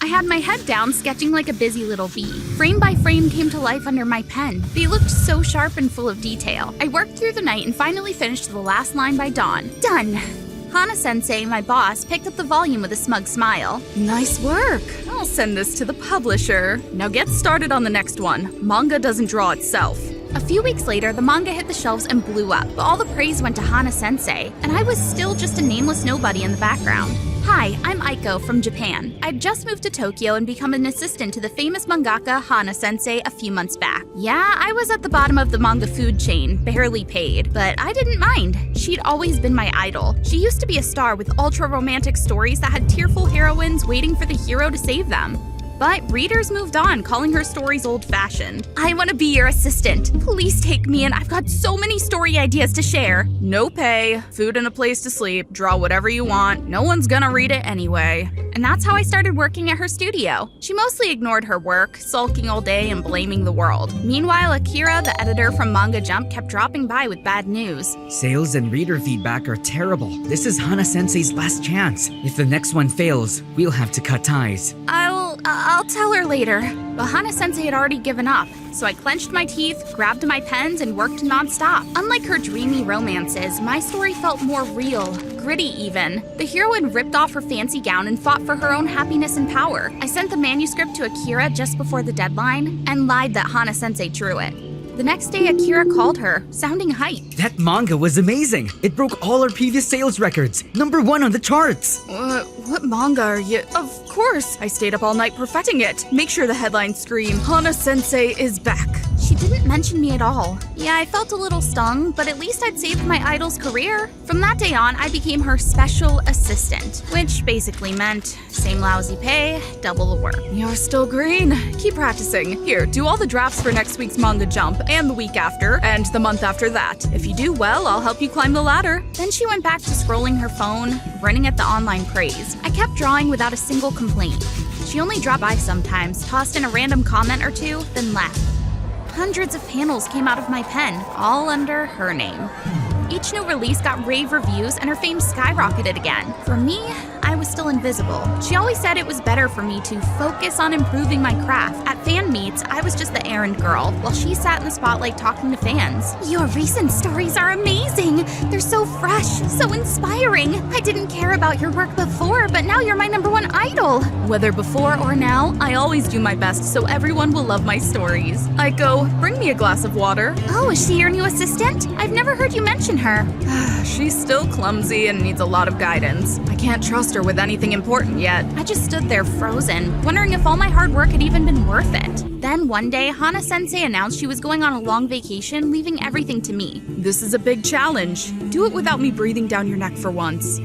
I had my head down, sketching like a busy little bee. Frame by frame came to life under my pen. They looked so sharp and full of detail. I worked through the night and finally finished the last line by dawn. Done! Hana-sensei, my boss, picked up the volume with a smug smile. Nice work. I'll send this to the publisher. Now get started on the next one. Manga doesn't draw itself. A few weeks later, the manga hit the shelves and blew up, but all the praise went to Hana-sensei, and I was still just a nameless nobody in the background. Hi, I'm Aiko from Japan. I'd just moved to Tokyo and become an assistant to the famous mangaka Hana-sensei a few months back. Yeah, I was at the bottom of the manga food chain, barely paid, but I didn't mind. She'd always been my idol. She used to be a star with ultra-romantic stories that had tearful heroines waiting for the hero to save them. But readers moved on, calling her stories old-fashioned. I want to be your assistant. Please take me in. I've got so many story ideas to share. No pay, food and a place to sleep, draw whatever you want. No one's gonna read it anyway. And that's how I started working at her studio. She mostly ignored her work, sulking all day and blaming the world. Meanwhile, Akira, the editor from Manga Jump, kept dropping by with bad news. Sales and reader feedback are terrible. This is Hana-sensei's last chance. If the next one fails, we'll have to cut ties. I'll tell her later. But Hana-sensei had already given up, so I clenched my teeth, grabbed my pens, and worked nonstop. Unlike her dreamy romances, my story felt more real, gritty even. The heroine ripped off her fancy gown and fought for her own happiness and power. I sent the manuscript to Akira just before the deadline and lied that Hana-sensei drew it. The next day, Akira called her, sounding hyped. That manga was amazing. It broke all our previous sales records. #1 on the charts. What manga are you? Of course, I stayed up all night perfecting it. Make sure the headlines scream, Hana-sensei is back. She didn't mention me at all. Yeah, I felt a little stung, but at least I'd saved my idol's career. From that day on, I became her special assistant, which basically meant same lousy pay, double the work. You're still green. Keep practicing. Here, do all the drafts for next week's Manga Jump, and the week after, and the month after that. If you do well, I'll help you climb the ladder. Then she went back to scrolling her phone, running at the online praise. I kept drawing without a single complaint. She only dropped by sometimes, tossed in a random comment or two, then left. Hundreds of panels came out of my pen, all under her name. Each new release got rave reviews and her fame skyrocketed again. For me, I was still invisible. She always said it was better for me to focus on improving my craft. At fan meets, I was just the errand girl, while she sat in the spotlight talking to fans. Your recent stories are amazing. They're so fresh, so inspiring. I didn't care about your work before, but now you're my #1 idol. Whether before or now, I always do my best so everyone will love my stories. Aiko, bring me a glass of water. Oh, is she your new assistant? I've never heard you mention her. She's still clumsy and needs a lot of guidance. I can't trust her with anything important yet. I just stood there frozen, wondering if all my hard work had even been worth it. Then one day, Hana-sensei announced she was going on a long vacation, leaving everything to me. This is a big challenge. Do it without me breathing down your neck for once.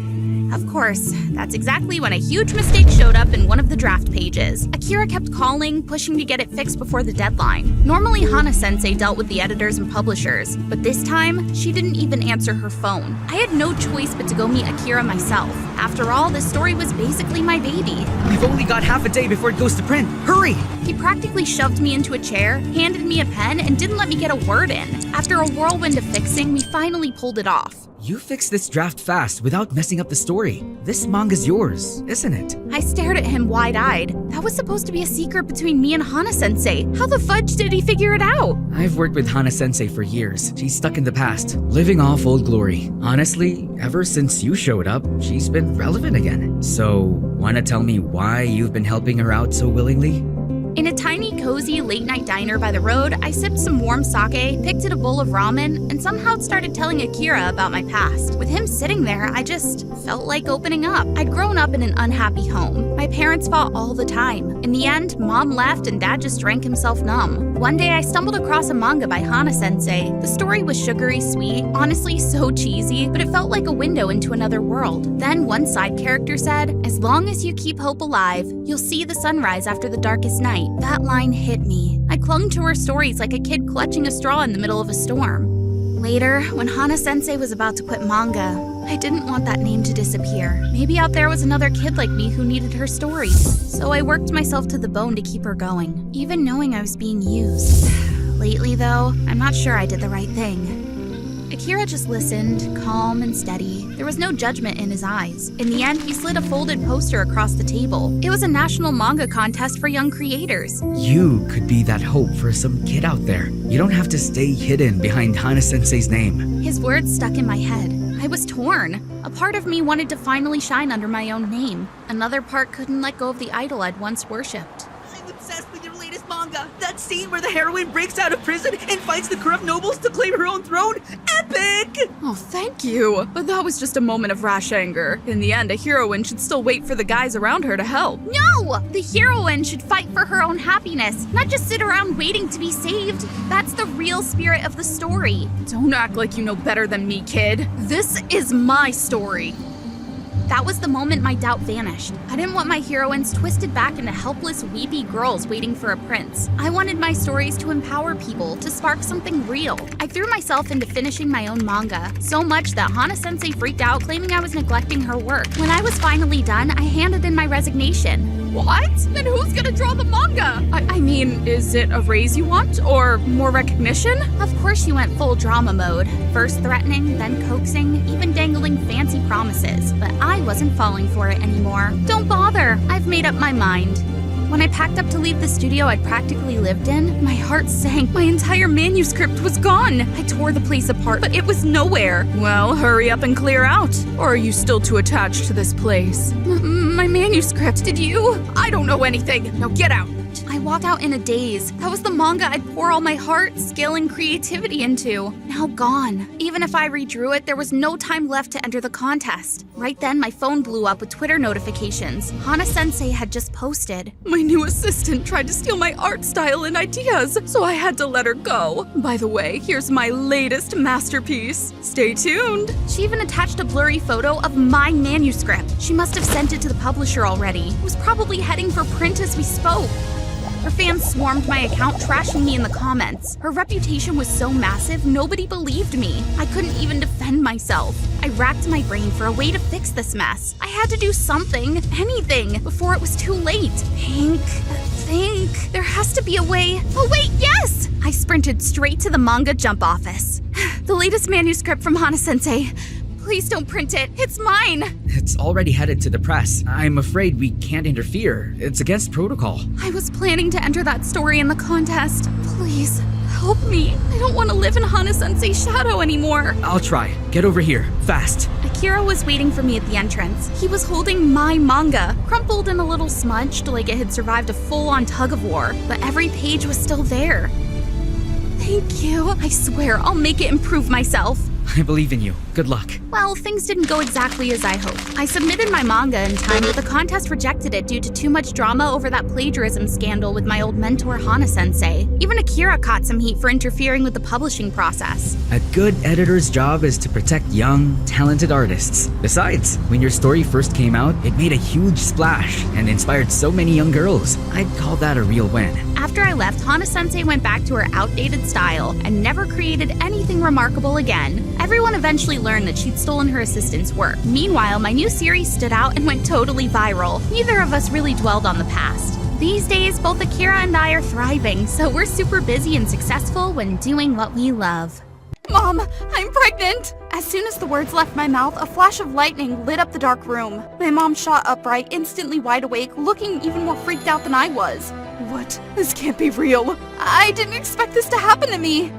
Of course, that's exactly when a huge mistake showed up in one of the draft pages. Akira kept calling, pushing to get it fixed before the deadline. Normally, Hana-sensei dealt with the editors and publishers, but this time, she didn't even answer her phone. I had no choice but to go meet Akira myself. After all, this story was basically my baby. We've only got half a day before it goes to print. Hurry! He practically shoved me into a chair, handed me a pen, and didn't let me get a word in. After a whirlwind of fixing, we finally pulled it off. You fixed this draft fast without messing up the story. This manga's yours, isn't it? I stared at him wide-eyed. That was supposed to be a secret between me and Hana-sensei. How the fudge did he figure it out? I've worked with Hana-sensei for years. She's stuck in the past, living off old glory. Honestly, ever since you showed up, she's been relevant again. So, wanna tell me why you've been helping her out so willingly? In a tiny, cozy, late-night diner by the road, I sipped some warm sake, picked at a bowl of ramen, and somehow started telling Akira about my past. With him sitting there, I just felt like opening up. I'd grown up in an unhappy home. My parents fought all the time. In the end, Mom left and Dad just drank himself numb. One day, I stumbled across a manga by Hana-sensei. The story was sugary sweet, honestly so cheesy, but it felt like a window into another world. Then one side character said, "As long as you keep hope alive, you'll see the sunrise after the darkest night." That line hit me. I clung to her stories like a kid clutching a straw in the middle of a storm. Later, when Hana-sensei was about to quit manga, I didn't want that name to disappear. Maybe out there was another kid like me who needed her stories. So I worked myself to the bone to keep her going, even knowing I was being used. Lately, though, I'm not sure I did the right thing. Akira just listened, calm and steady. There was no judgment in his eyes. In the end, he slid a folded poster across the table. It was a national manga contest for young creators. You could be that hope for some kid out there. You don't have to stay hidden behind Hana-sensei's name. His words stuck in my head. I was torn. A part of me wanted to finally shine under my own name. Another part couldn't let go of the idol I'd once worshipped. I'm obsessed with your latest manga. That scene where the heroine breaks out of prison and fights the corrupt nobles to claim her own throne. Epic! Oh, thank you. But that was just a moment of rash anger. In the end, a heroine should still wait for the guys around her to help. No! The heroine should fight for her own happiness, not just sit around waiting to be saved. That's the real spirit of the story. Don't act like you know better than me, kid. This is my story. That was the moment my doubt vanished. I didn't want my heroines twisted back into helpless, weepy girls waiting for a prince. I wanted my stories to empower people, to spark something real. I threw myself into finishing my own manga, so much that Hana-sensei freaked out, claiming I was neglecting her work. When I was finally done, I handed in my resignation. What? Then who's gonna draw the manga? I mean, is it a raise you want, or more recognition? Of course she went full drama mode. First threatening, then coaxing, even dangling fancy promises. But I wasn't falling for it anymore. Don't bother, I've made up my mind. When I packed up to leave the studio I'd practically lived in, my heart sank. My entire manuscript was gone. I tore the place apart, but it was nowhere. Well, hurry up and clear out. Or are you still too attached to this place? My manuscript, did you? I don't know anything. Now get out. I walked out in a daze. That was the manga I'd pour all my heart, skill, and creativity into. Now gone. Even if I redrew it, there was no time left to enter the contest. Right then, my phone blew up with Twitter notifications. Hana-sensei had just posted. My new assistant tried to steal my art style and ideas, so I had to let her go. By the way, here's my latest masterpiece. Stay tuned. She even attached a blurry photo of my manuscript. She must have sent it to the publisher already. It was probably heading for print as we spoke. Her fans swarmed my account, trashing me in the comments. Her reputation was so massive, nobody believed me. I couldn't even defend myself. I racked my brain for a way to fix this mess. I had to do something, anything, before it was too late. Think. There has to be a way. Oh wait, yes! I sprinted straight to the manga jump office. The latest manuscript from Hana-sensei. Please don't print it. It's mine. It's already headed to the press. I'm afraid we can't interfere. It's against protocol. I was planning to enter that story in the contest. Please, help me. I don't want to live in Hana-sensei's shadow anymore. I'll try. Get over here. Fast. Akira was waiting for me at the entrance. He was holding my manga, crumpled and a little smudged like it had survived a full-on tug-of-war, but every page was still there. Thank you. I swear I'll make it improve myself. I believe in you. Good luck. Well, things didn't go exactly as I hoped. I submitted my manga in time, but the contest rejected it due to too much drama over that plagiarism scandal with my old mentor Hana-sensei. Even Akira caught some heat for interfering with the publishing process. A good editor's job is to protect young, talented artists. Besides, when your story first came out, it made a huge splash and inspired so many young girls. I'd call that a real win. After I left, Hana-sensei went back to her outdated style and never created anything remarkable again. Everyone eventually learned that she'd stolen her assistant's work. Meanwhile, my new series stood out and went totally viral. Neither of us really dwelled on the past. These days, both Akira and I are thriving, so we're super busy and successful when doing what we love. Mom, I'm pregnant! As soon as the words left my mouth, a flash of lightning lit up the dark room. My mom shot upright, instantly wide awake, looking even more freaked out than I was. What? This can't be real. I didn't expect this to happen to me.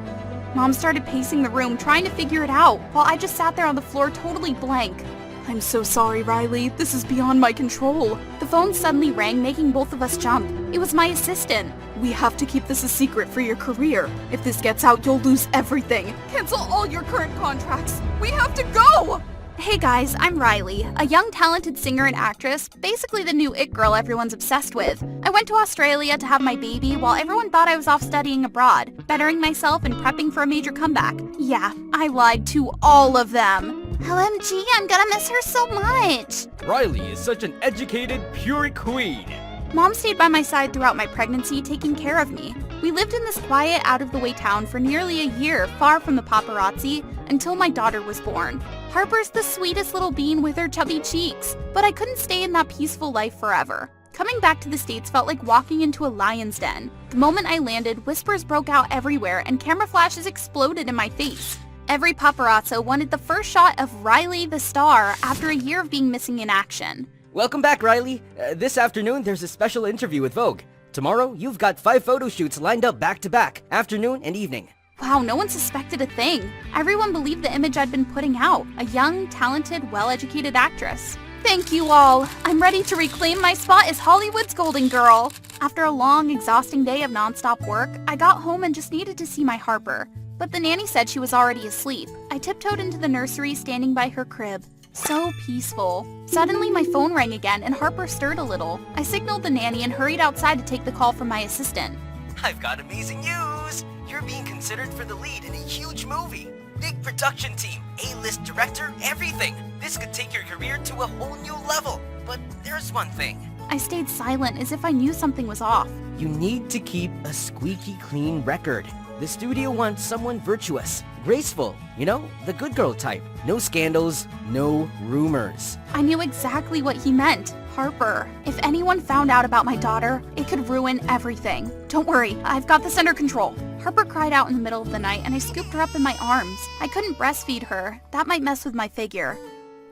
Mom started pacing the room, trying to figure it out, while I just sat there on the floor totally blank. I'm so sorry, Riley. This is beyond my control. The phone suddenly rang, making both of us jump. It was my assistant. We have to keep this a secret for your career. If this gets out, you'll lose everything. Cancel all your current contracts. We have to go! Hey guys, I'm Riley, a young talented singer and actress, basically the new it girl everyone's obsessed with. I went to Australia to have my baby while everyone thought I was off studying abroad, bettering myself and prepping for a major comeback. Yeah, I lied to all of them. OMG, I'm gonna miss her so much. Riley is such an educated, pure queen. Mom stayed by my side throughout my pregnancy, taking care of me. We lived in this quiet, out-of-the-way town for nearly a year, far from the paparazzi, until my daughter was born. Harper's the sweetest little bean with her chubby cheeks, but I couldn't stay in that peaceful life forever. Coming back to the States felt like walking into a lion's den. The moment I landed, whispers broke out everywhere and camera flashes exploded in my face. Every paparazzo wanted the first shot of Riley the star after a year of being missing in action. Welcome back, Riley. This afternoon, there's a special interview with Vogue. Tomorrow, you've got 5 photo shoots lined up back-to-back, afternoon and evening. Wow, no one suspected a thing. Everyone believed the image I'd been putting out, a young, talented, well-educated actress. Thank you all. I'm ready to reclaim my spot as Hollywood's golden girl. After a long, exhausting day of nonstop work, I got home and just needed to see my Harper. But the nanny said she was already asleep. I tiptoed into the nursery, standing by her crib. So peaceful. Suddenly, my phone rang again and Harper stirred a little. I signaled the nanny and hurried outside to take the call from my assistant. I've got amazing news! You're being considered for the lead in a huge movie. Big production team, A-list director, everything. This could take your career to a whole new level. But there's one thing. I stayed silent as if I knew something was off. You need to keep a squeaky clean record. The studio wants someone virtuous, graceful, you know, the good girl type. No scandals, no rumors. I knew exactly what he meant. Harper. If anyone found out about my daughter, it could ruin everything. Don't worry, I've got this under control. Harper cried out in the middle of the night and I scooped her up in my arms. I couldn't breastfeed her. That might mess with my figure.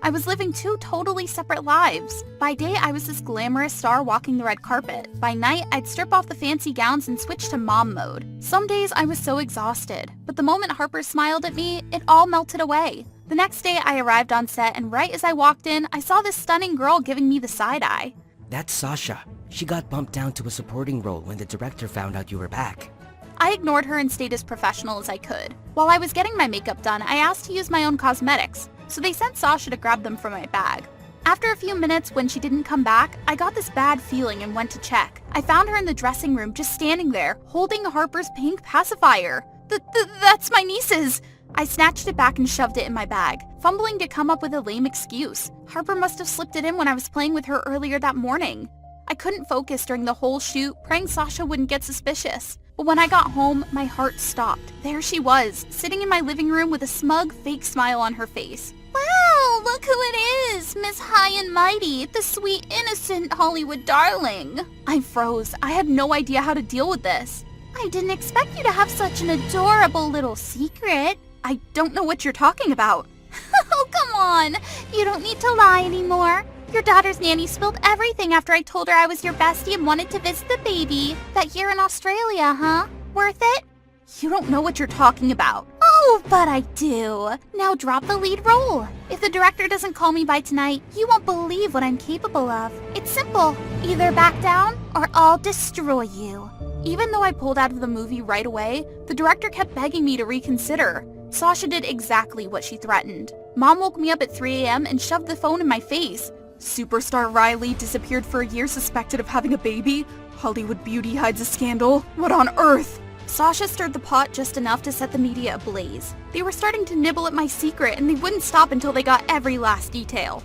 I was living 2 totally separate lives. By day, I was this glamorous star walking the red carpet. By night, I'd strip off the fancy gowns and switch to mom mode. Some days, I was so exhausted. But the moment Harper smiled at me, it all melted away. The next day, I arrived on set, and right as I walked in, I saw this stunning girl giving me the side eye. That's Sasha. She got bumped down to a supporting role when the director found out you were back. I ignored her and stayed as professional as I could. While I was getting my makeup done, I asked to use my own cosmetics, so they sent Sasha to grab them from my bag. After a few minutes, when she didn't come back, I got this bad feeling and went to check. I found her in the dressing room, just standing there, holding Harper's pink pacifier. That's my niece's! I snatched it back and shoved it in my bag, fumbling to come up with a lame excuse. Harper must have slipped it in when I was playing with her earlier that morning. I couldn't focus during the whole shoot, praying Sasha wouldn't get suspicious. But when I got home, my heart stopped. There she was, sitting in my living room with a smug, fake smile on her face. Wow, look who it is, Miss High and Mighty, the sweet, innocent Hollywood darling. I froze. I had no idea how to deal with this. I didn't expect you to have such an adorable little secret. I don't know what you're talking about. Oh, come on. You don't need to lie anymore. Your daughter's nanny spilled everything after I told her I was your bestie and wanted to visit the baby. That year in Australia, huh? Worth it? You don't know what you're talking about. Oh, but I do. Now drop the lead role. If the director doesn't call me by tonight, you won't believe what I'm capable of. It's simple. Either back down or I'll destroy you. Even though I pulled out of the movie right away, the director kept begging me to reconsider. Sasha did exactly what she threatened. Mom woke me up at 3 a.m. and shoved the phone in my face. Superstar Riley disappeared for a year suspected of having a baby? Hollywood beauty hides a scandal? What on earth? Sasha stirred the pot just enough to set the media ablaze. They were starting to nibble at my secret and they wouldn't stop until they got every last detail.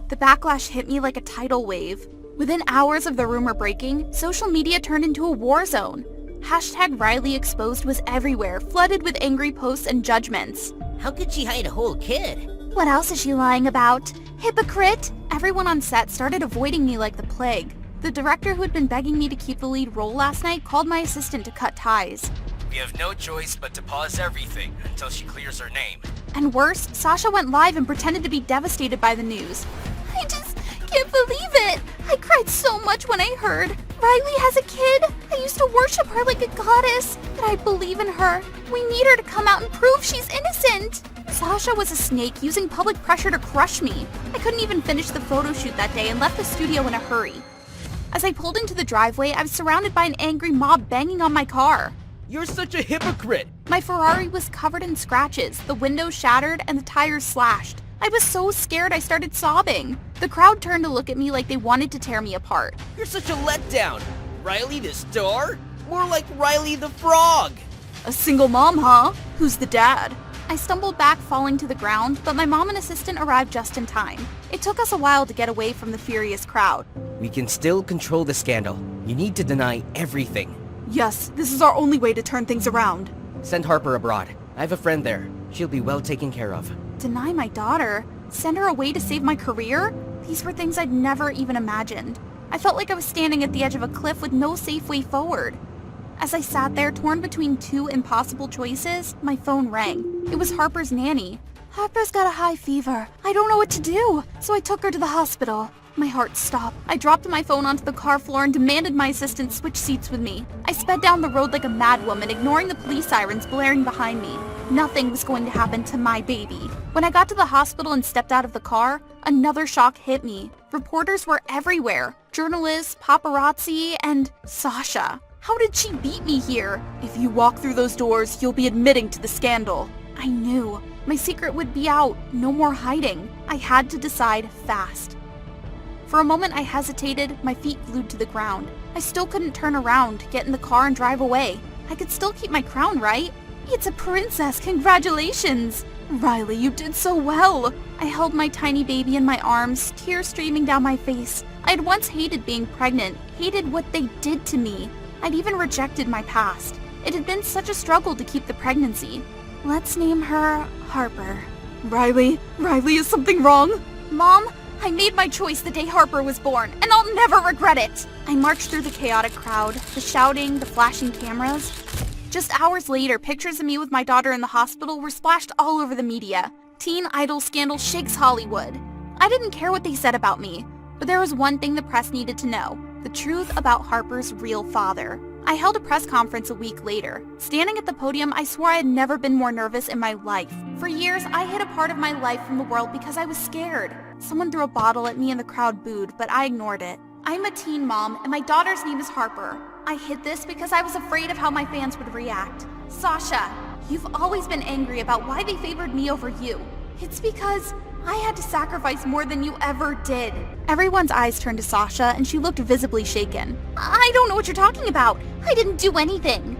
The backlash hit me like a tidal wave. Within hours of the rumor breaking, social media turned into a war zone. Hashtag Riley Exposed was everywhere, flooded with angry posts and judgments. How could she hide a whole kid? What else is she lying about? Hypocrite! Everyone on set started avoiding me like the plague. The director who had been begging me to keep the lead role last night called my assistant to cut ties. We have no choice but to pause everything until she clears her name. And worse, Sasha went live and pretended to be devastated by the news. I just can't believe it! I cried so much when I heard. Riley has a kid! I used to worship her like a goddess, but I believe in her. We need her to come out and prove she's innocent! Sasha was a snake using public pressure to crush me. I couldn't even finish the photo shoot that day and left the studio in a hurry. As I pulled into the driveway, I was surrounded by an angry mob banging on my car. You're such a hypocrite! My Ferrari was covered in scratches, the windows shattered, and the tires slashed. I was so scared I started sobbing. The crowd turned to look at me like they wanted to tear me apart. You're such a letdown! Riley the star? More like Riley the frog! A single mom, huh? Who's the dad? I stumbled back, falling to the ground, but my mom and assistant arrived just in time. It took us a while to get away from the furious crowd. We can still control the scandal. You need to deny everything. Yes, this is our only way to turn things around. Send Harper abroad. I have a friend there. She'll be well taken care of. Deny my daughter? Send her away to save my career? These were things I'd never even imagined. I felt like I was standing at the edge of a cliff with no safe way forward. As I sat there torn between two impossible choices, my phone rang. It was Harper's nanny. Harper's got a high fever. I don't know what to do, so I took her to the hospital. My heart stopped. I dropped my phone onto the car floor and demanded my assistant switch seats with me. I sped down the road like a madwoman, ignoring the police sirens blaring behind me. Nothing was going to happen to my baby. When I got to the hospital and stepped out of the car, another shock hit me. Reporters were everywhere. Journalists, paparazzi, and Sasha. How did she beat me here? If you walk through those doors, you'll be admitting to the scandal. I knew. My secret would be out. No more hiding. I had to decide fast. For a moment I hesitated, my feet glued to the ground. I still couldn't turn around, get in the car and drive away. I could still keep my crown, right? It's a princess, congratulations! Riley, you did so well! I held my tiny baby in my arms, tears streaming down my face. I'd once hated being pregnant, hated what they did to me. I'd even rejected my past. It had been such a struggle to keep the pregnancy. Let's name her Harper. Riley, is something wrong? Mom, I made my choice the day Harper was born, and I'll never regret it! I marched through the chaotic crowd, the shouting, the flashing cameras. Just hours later, pictures of me with my daughter in the hospital were splashed all over the media. Teen idol scandal shakes Hollywood. I didn't care what they said about me, but there was one thing the press needed to know: the truth about Harper's real father. I held a press conference a week later. Standing at the podium, I swore I had never been more nervous in my life. For years, I hid a part of my life from the world because I was scared. Someone threw a bottle at me and the crowd booed, but I ignored it. I'm a teen mom, and my daughter's name is Harper. I hid this because I was afraid of how my fans would react. Sasha, you've always been angry about why they favored me over you. It's because I had to sacrifice more than you ever did. Everyone's eyes turned to Sasha, and she looked visibly shaken. I don't know what you're talking about. I didn't do anything.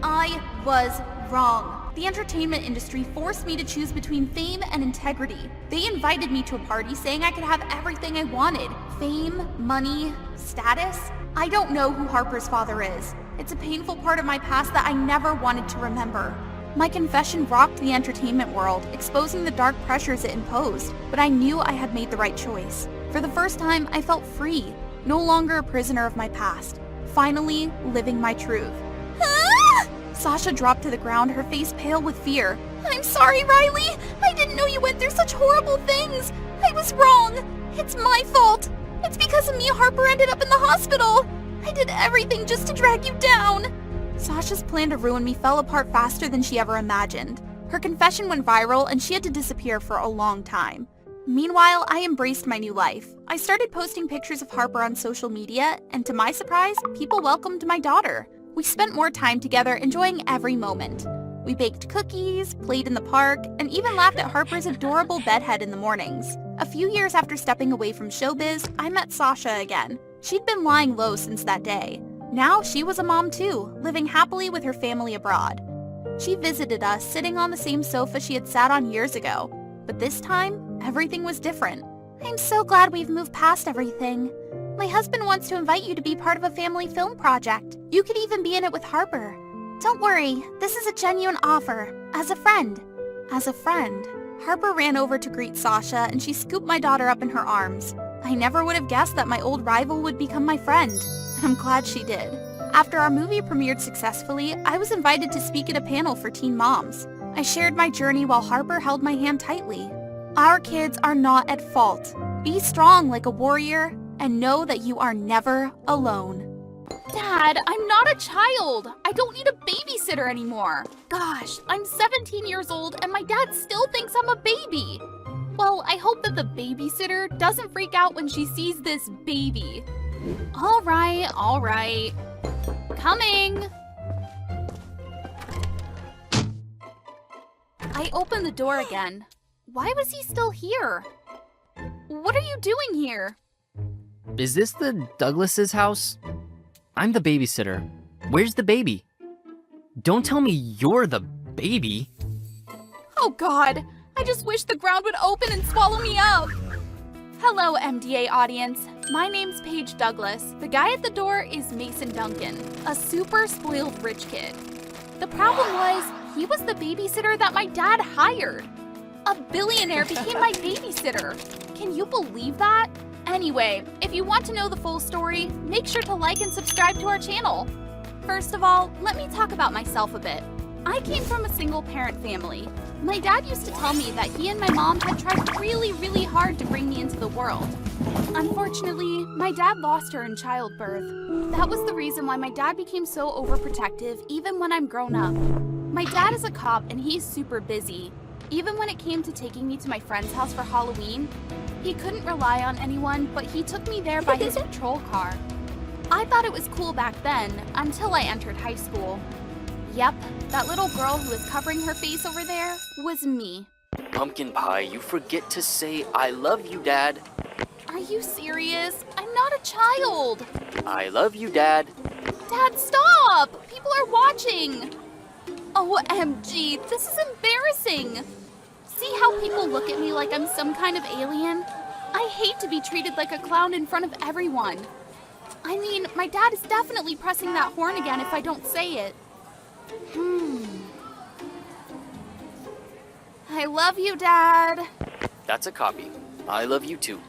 I was wrong. The entertainment industry forced me to choose between fame and integrity. They invited me to a party saying I could have everything I wanted. Fame, money, status. I don't know who Harper's father is. It's a painful part of my past that I never wanted to remember. My confession rocked the entertainment world, exposing the dark pressures it imposed, but I knew I had made the right choice. For the first time, I felt free, no longer a prisoner of my past. Finally, living my truth. Ah! Sasha dropped to the ground, her face pale with fear. I'm sorry, Riley! I didn't know you went through such horrible things! I was wrong! It's my fault! It's because of me Harper ended up in the hospital! I did everything just to drag you down! Sasha's plan to ruin me fell apart faster than she ever imagined. Her confession went viral and she had to disappear for a long time. Meanwhile, I embraced my new life. I started posting pictures of Harper on social media, and to my surprise, people welcomed my daughter. We spent more time together, enjoying every moment. We baked cookies, played in the park, and even laughed at Harper's adorable bedhead in the mornings. A few years after stepping away from showbiz, I met Sasha again. She'd been lying low since that day. Now she was a mom too, living happily with her family abroad. She visited us, sitting on the same sofa she had sat on years ago. But this time, everything was different. I'm so glad we've moved past everything. My husband wants to invite you to be part of a family film project. You could even be in it with Harper. Don't worry, this is a genuine offer. As a friend. As a friend. Harper ran over to greet Sasha and she scooped my daughter up in her arms. I never would have guessed that my old rival would become my friend. I'm glad she did. After our movie premiered successfully, I was invited to speak at a panel for teen moms. I shared my journey while Harper held my hand tightly. Our kids are not at fault. Be strong like a warrior and know that you are never alone. Dad, I'm not a child. I don't need a babysitter anymore. Gosh, I'm 17 years old and my dad still thinks I'm a baby. Well, I hope that the babysitter doesn't freak out when she sees this baby. All right. Coming. I opened the door again. Why was he still here? What are you doing here? Is this the Douglas's house? I'm the babysitter. Where's the baby? Don't tell me you're the baby. Oh God, I just wish the ground would open and swallow me up. Hello, MDA audience. My name's Paige Douglas. The guy at the door is Mason Duncan, a super spoiled rich kid. The problem was, he was the babysitter that my dad hired. A billionaire became my babysitter. Can you believe that? Anyway, if you want to know the full story, make sure to like and subscribe to our channel. First of all, let me talk about myself a bit. I came from a single-parent family. My dad used to tell me that he and my mom had tried really, really hard to bring me into the world. Unfortunately, my dad lost her in childbirth. That was the reason why my dad became so overprotective even when I'm grown up. My dad is a cop and he's super busy. Even when it came to taking me to my friend's house for Halloween, he couldn't rely on anyone, but he took me there by his patrol car. I thought it was cool back then, until I entered high school. Yep, that little girl who is covering her face over there was me. Pumpkin Pie, you forget to say, I love you, Dad. Are you serious? I'm not a child. I love you, Dad. Dad, stop! People are watching. OMG, this is embarrassing. See how people look at me like I'm some kind of alien? I hate to be treated like a clown in front of everyone. I mean, my dad is definitely pressing that horn again if I don't say it. I love you, Dad. That's a copy. I love you too.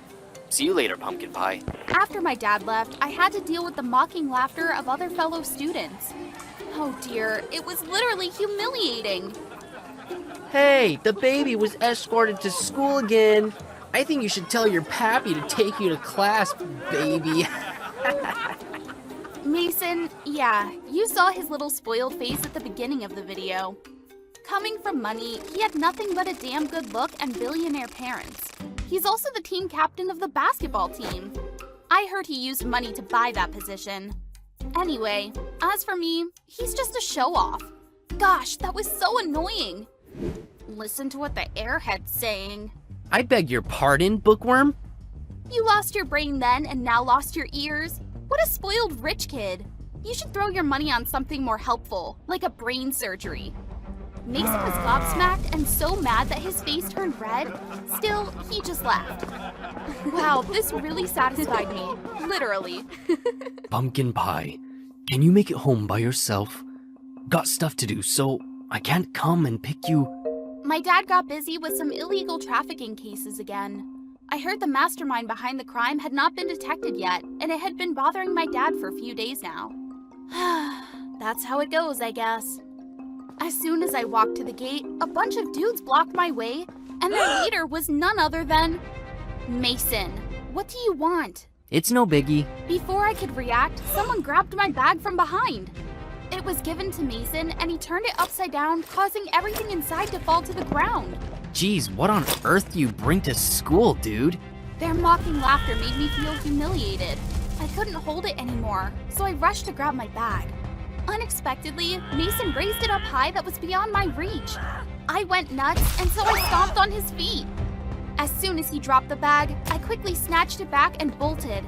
See you later, Pumpkin Pie. After my dad left, I had to deal with the mocking laughter of other fellow students. Oh dear, it was literally humiliating. Hey, the baby was escorted to school again. I think you should tell your pappy to take you to class, baby. Mason, yeah, you saw his little spoiled face at the beginning of the video. Coming from money, he had nothing but a damn good look and billionaire parents. He's also the team captain of the basketball team. I heard he used money to buy that position. Anyway, as for me, he's just a show-off. Gosh, that was so annoying. Listen to what the airhead's saying. I beg your pardon, Bookworm? You lost your brain then and now lost your ears? What a spoiled rich kid. You should throw your money on something more helpful, like a brain surgery. Mason was gobsmacked and so mad that his face turned red. Still, he just laughed. Wow, this really satisfied me. Literally. Pumpkin Pie, can you make it home by yourself? Got stuff to do, so I can't come and pick you. My dad got busy with some illegal trafficking cases again. I heard the mastermind behind the crime had not been detected yet, and it had been bothering my dad for a few days now. That's how it goes, I guess. As soon as I walked to the gate, a bunch of dudes blocked my way, and their leader was none other than Mason. What do you want? It's no biggie. Before I could react, someone grabbed my bag from behind. It was given to Mason, and he turned it upside down, causing everything inside to fall to the ground. Jeez, what on earth do you bring to school, dude? Their mocking laughter made me feel humiliated. I couldn't hold it anymore, so I rushed to grab my bag. Unexpectedly, Mason raised it up high that was beyond my reach. I went nuts, and so I stomped on his feet. As soon as he dropped the bag, I quickly snatched it back and bolted.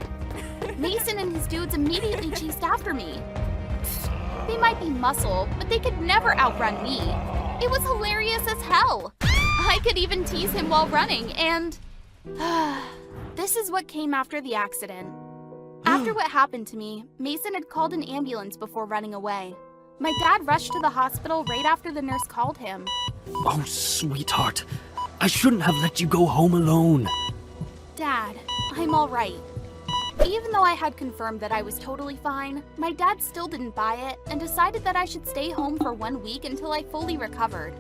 Mason and his dudes immediately chased after me. They might be muscle, but they could never outrun me. It was hilarious as hell. I could even tease him while running, and... This is what came after the accident. After what happened to me, Mason had called an ambulance before running away. My dad rushed to the hospital right after the nurse called him. Oh, sweetheart. I shouldn't have let you go home alone. Dad, I'm all right. Even though I had confirmed that I was totally fine, my dad still didn't buy it and decided that I should stay home for 1 week until I fully recovered.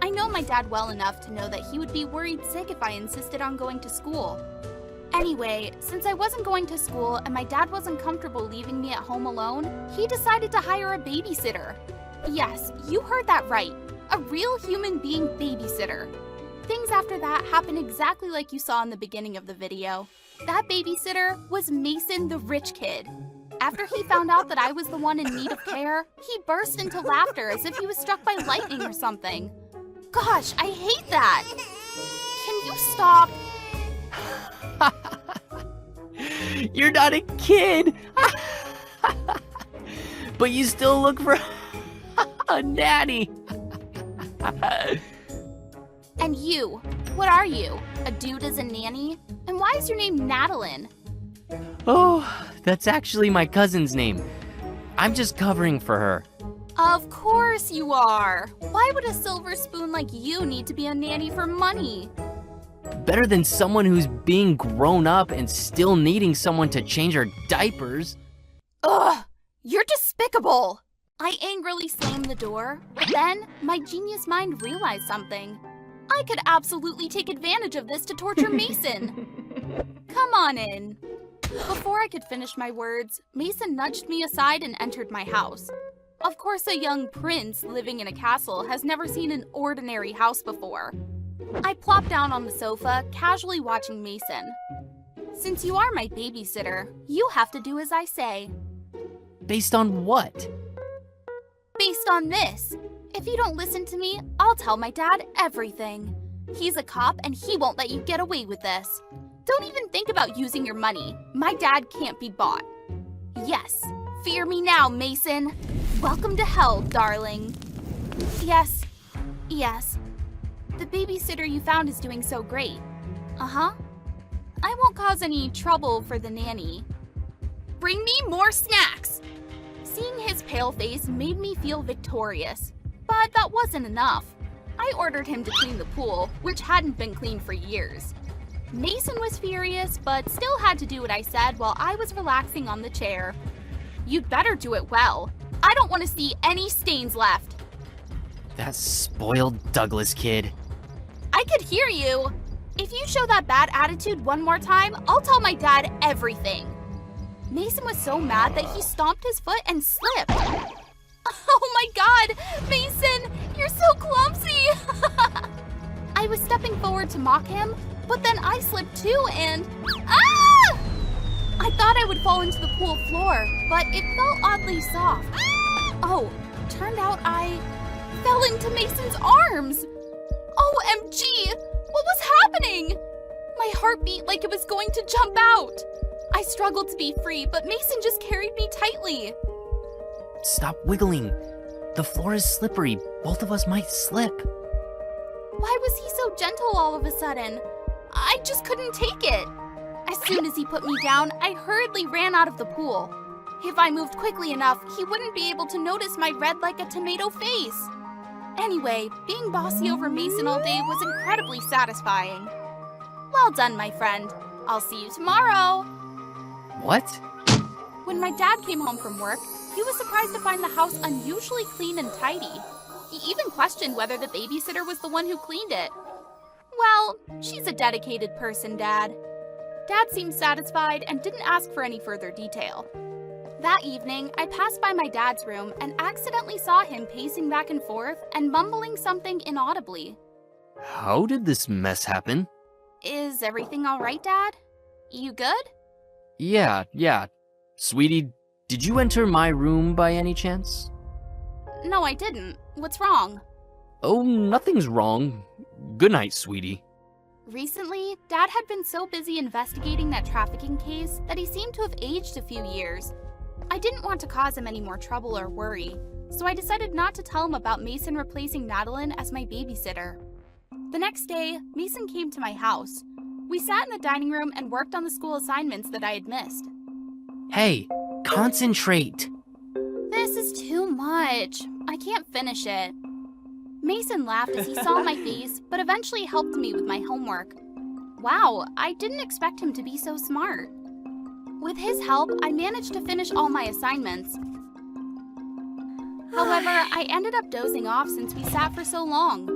I know my dad well enough to know that he would be worried sick if I insisted on going to school. Anyway, since I wasn't going to school and my dad wasn't comfortable leaving me at home alone, he decided to hire a babysitter. Yes, you heard that right. A real human being babysitter. Things after that happened exactly like you saw in the beginning of the video. That babysitter was Mason the rich kid. After he found out that I was the one in need of care, he burst into laughter as if he was struck by lightning or something. Gosh, I hate that! Can you stop? You're not a kid! But you still look for a nanny! And you, what are you? A dude as a nanny? And why is your name Natalin? Oh, that's actually my cousin's name. I'm just covering for her. Of course you are! Why would a silver spoon like you need to be a nanny for money? Better than someone who's being grown up and still needing someone to change her diapers. Ugh! You're despicable! I angrily slammed the door, but then my genius mind realized something. I could absolutely take advantage of this to torture Mason. Come on in. Before I could finish my words, Mason nudged me aside and entered my house. Of course, a young prince living in a castle has never seen an ordinary house before. I plopped down on the sofa, casually watching Mason. Since you are my babysitter, you have to do as I say. Based on what? Based on this. If you don't listen to me, I'll tell my dad everything. He's a cop and he won't let you get away with this. Don't even think about using your money. My dad can't be bought. Yes, fear me now, Mason. Welcome to hell, darling. Yes. The babysitter you found is doing so great. Uh-huh. I won't cause any trouble for the nanny. Bring me more snacks! Seeing his pale face made me feel victorious. But that wasn't enough. I ordered him to clean the pool, which hadn't been cleaned for years. Mason was furious, but still had to do what I said while I was relaxing on the chair. You'd better do it well. I don't want to see any stains left. That spoiled Douglas kid. I could hear you. If you show that bad attitude one more time, I'll tell my dad everything. Mason was so mad that he stomped his foot and slipped. Oh my god, Mason, you're so clumsy. I was stepping forward to mock him, but then I slipped too and... Ah! I thought I would fall into the pool floor, but it felt oddly soft. Oh, turned out I fell into Mason's arms. OMG, what was happening? My heart beat like it was going to jump out. I struggled to be free, but Mason just carried me tightly. Stop wiggling. The floor is slippery. Both of us might slip. Why was he so gentle all of a sudden? I just couldn't take it. As soon as he put me down, I hurriedly ran out of the pool. If I moved quickly enough, he wouldn't be able to notice my red like a tomato face. Anyway, being bossy over Mason all day was incredibly satisfying. Well done, my friend. I'll see you tomorrow. What? When my dad came home from work, he was surprised to find the house unusually clean and tidy. He even questioned whether the babysitter was the one who cleaned it. Well, she's a dedicated person, Dad. Dad seemed satisfied and didn't ask for any further detail. That evening, I passed by my dad's room and accidentally saw him pacing back and forth and mumbling something inaudibly. How did this mess happen? Is everything all right, Dad? You good? Yeah. Sweetie, did you enter my room by any chance? No, I didn't. What's wrong? Oh, nothing's wrong. Good night, sweetie. Recently, Dad had been so busy investigating that trafficking case that he seemed to have aged a few years. I didn't want to cause him any more trouble or worry, so I decided not to tell him about Mason replacing Madeline as my babysitter. The next day, Mason came to my house. We sat in the dining room and worked on the school assignments that I had missed. Hey, concentrate. This is too much. I can't finish it. Mason laughed as he saw my face, but eventually helped me with my homework. Wow, I didn't expect him to be so smart. With his help, I managed to finish all my assignments. However, I ended up dozing off since we sat for so long.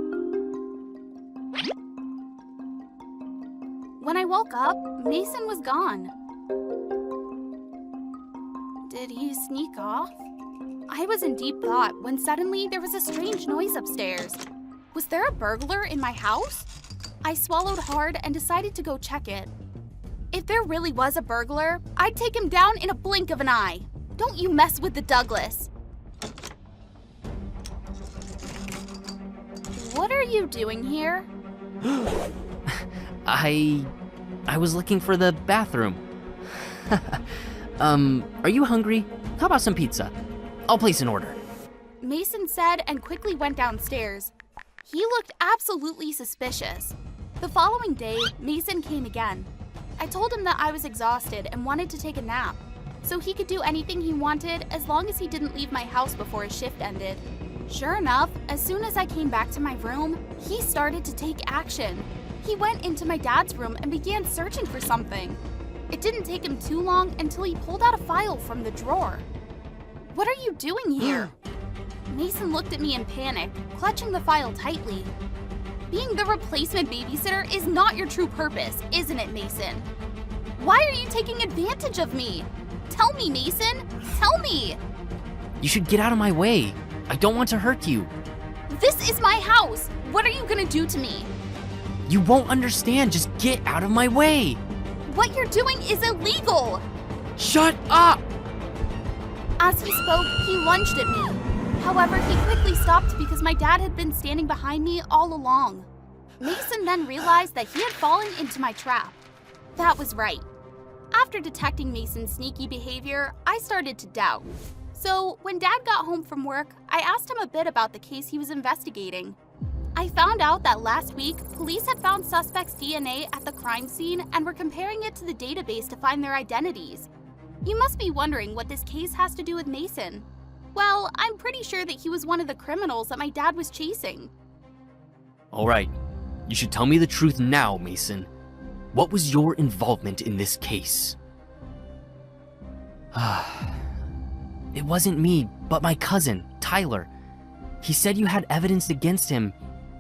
When I woke up, Mason was gone. Did he sneak off? I was in deep thought when suddenly there was a strange noise upstairs. Was there a burglar in my house? I swallowed hard and decided to go check it. If there really was a burglar, I'd take him down in a blink of an eye. Don't you mess with the Douglas. What are you doing here? I was looking for the bathroom. Are you hungry? How about some pizza? I'll place an order. Mason said and quickly went downstairs. He looked absolutely suspicious. The following day, Mason came again. I told him that I was exhausted and wanted to take a nap, so he could do anything he wanted as long as he didn't leave my house before his shift ended. Sure enough, as soon as I came back to my room, he started to take action. He went into my dad's room and began searching for something. It didn't take him too long until he pulled out a file from the drawer. What are you doing here? Mason looked at me in panic, clutching the file tightly. Being the replacement babysitter is not your true purpose, isn't it, Mason? Why are you taking advantage of me? Tell me, Mason. Tell me. You should get out of my way. I don't want to hurt you. This is my house. What are you gonna do to me? You won't understand. Just get out of my way. What you're doing is illegal. Shut up! As he spoke, he lunged at me. However, he quickly stopped because my dad had been standing behind me all along. Mason then realized that he had fallen into my trap. That was right. After detecting Mason's sneaky behavior, I started to doubt. So, when Dad got home from work, I asked him a bit about the case he was investigating. I found out that last week, police had found suspects' DNA at the crime scene and were comparing it to the database to find their identities. You must be wondering what this case has to do with Mason. Well, I'm pretty sure that he was one of the criminals that my dad was chasing. All right. You should tell me the truth now, Mason. What was your involvement in this case? It wasn't me, but my cousin, Tyler. He said you had evidence against him,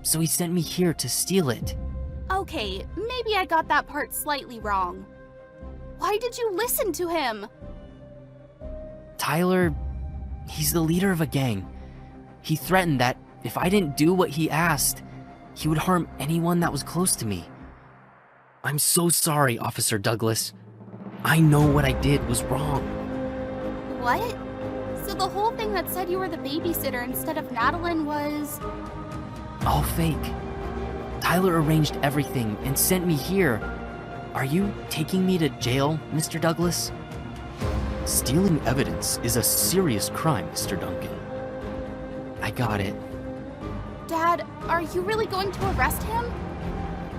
so he sent me here to steal it. Okay, maybe I got that part slightly wrong. Why did you listen to him? Tyler, he's the leader of a gang. He threatened that if I didn't do what he asked, he would harm anyone that was close to me. I'm so sorry, Officer Douglas. I know what I did was wrong. What? So the whole thing that said you were the babysitter instead of Madeline was... All fake. Tyler arranged everything and sent me here. Are you taking me to jail, Mr. Douglas? Stealing evidence is a serious crime, Mr. Duncan. I got it. Dad, are you really going to arrest him?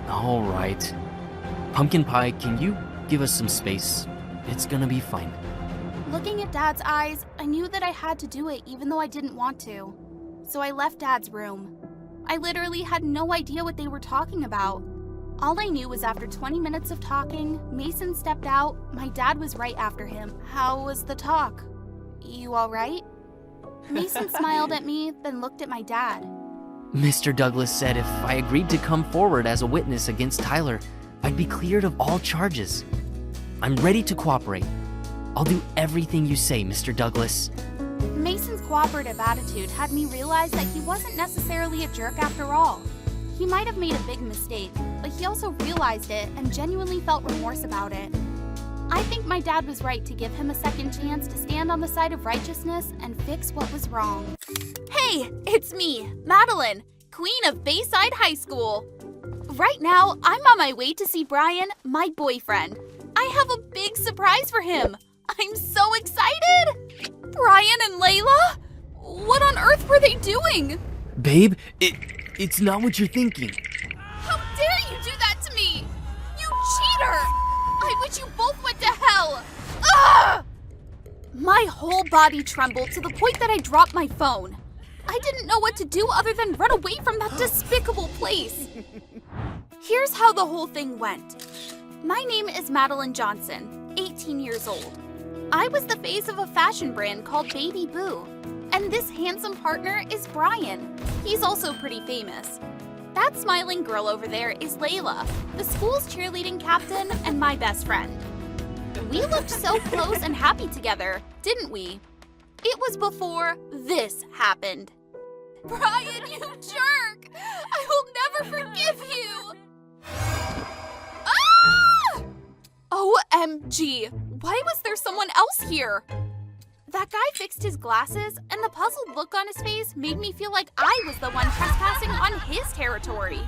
All right. Pumpkin Pie, can you give us some space? It's gonna be fine. Looking at Dad's eyes, I knew that I had to do it even though I didn't want to. So I left Dad's room. I literally had no idea what they were talking about. All I knew was after 20 minutes of talking, Mason stepped out, my dad was right after him. How was the talk? You all right? Mason smiled at me, then looked at my dad. Mr. Douglas said if I agreed to come forward as a witness against Tyler, I'd be cleared of all charges. I'm ready to cooperate. I'll do everything you say, Mr. Douglas. Mason's cooperative attitude had me realize that he wasn't necessarily a jerk after all. He might have made a big mistake, but he also realized it and genuinely felt remorse about it. I think my dad was right to give him a second chance to stand on the side of righteousness and fix what was wrong. Hey, it's me, Madeline, Queen of Bayside High School. Right now, I'm on my way to see Brian, my boyfriend. I have a big surprise for him. I'm so excited! Brian and Layla? What on earth were they doing? Babe, it's not what you're thinking. How dare you do that to me? You cheater! I wish you both went to hell! Ugh! My whole body trembled to the point that I dropped my phone. I didn't know what to do other than run away from that despicable place. Here's how the whole thing went. My name is Madeline Johnson, 18 years old. I was the face of a fashion brand called Baby Boo. And this handsome partner is Brian. He's also pretty famous. That smiling girl over there is Layla, the school's cheerleading captain and my best friend. We looked so close and happy together, didn't we? It was before this happened. Brian, you jerk! I will never forgive you! Ah! OMG! Why was there someone else here? That guy fixed his glasses, and the puzzled look on his face made me feel like I was the one trespassing on his territory.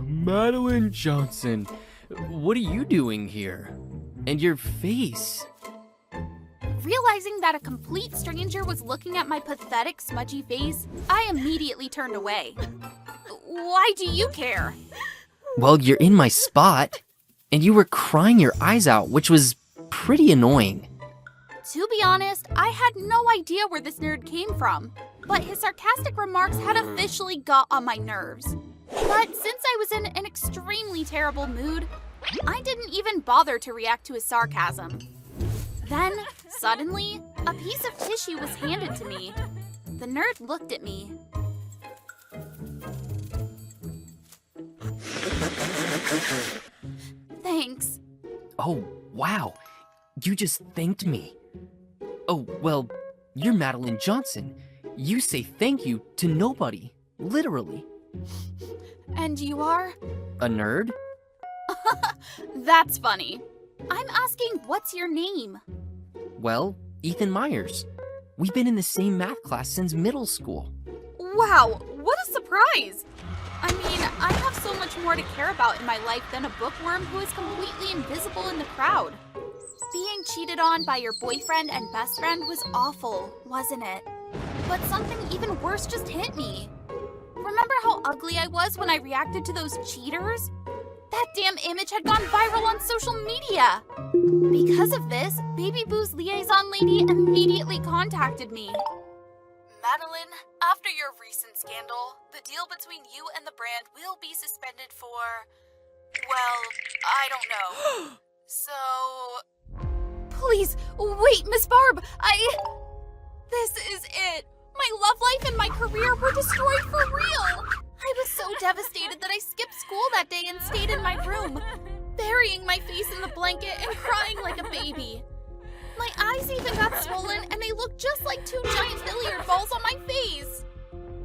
Madeline Johnson, what are you doing here? And your face? Realizing that a complete stranger was looking at my pathetic, smudgy face, I immediately turned away. Why do you care? Well, you're in my spot, and you were crying your eyes out, which was pretty annoying. To be honest, I had no idea where this nerd came from, but his sarcastic remarks had officially got on my nerves. But since I was in an extremely terrible mood, I didn't even bother to react to his sarcasm. Then, Suddenly, a piece of tissue was handed to me. The nerd looked at me. Thanks. Oh, wow. You just thanked me. Oh, well, you're Madeline Johnson. You say thank you to nobody. Literally. And you are? A nerd? That's funny. I'm asking, what's your name? Well, Ethan Myers. We've been in the same math class since middle school. Wow, what a surprise! I mean, I have so much more to care about in my life than a bookworm who is completely invisible in the crowd. Being cheated on by your boyfriend and best friend was awful, wasn't it? But something even worse just hit me. Remember how ugly I was when I reacted to those cheaters? That damn image had gone viral on social media. Because of this, Baby Boo's liaison lady immediately contacted me. Madeline, after your recent scandal, the deal between you and the brand will be suspended for, well, I don't know. So... Please, wait, Miss Barb, This is it. My love life and my career were destroyed for real. I was so devastated that I skipped school that day and stayed in my room, burying my face in the blanket and crying like a baby. My eyes even got swollen and they looked just like two giant billiard balls on my face.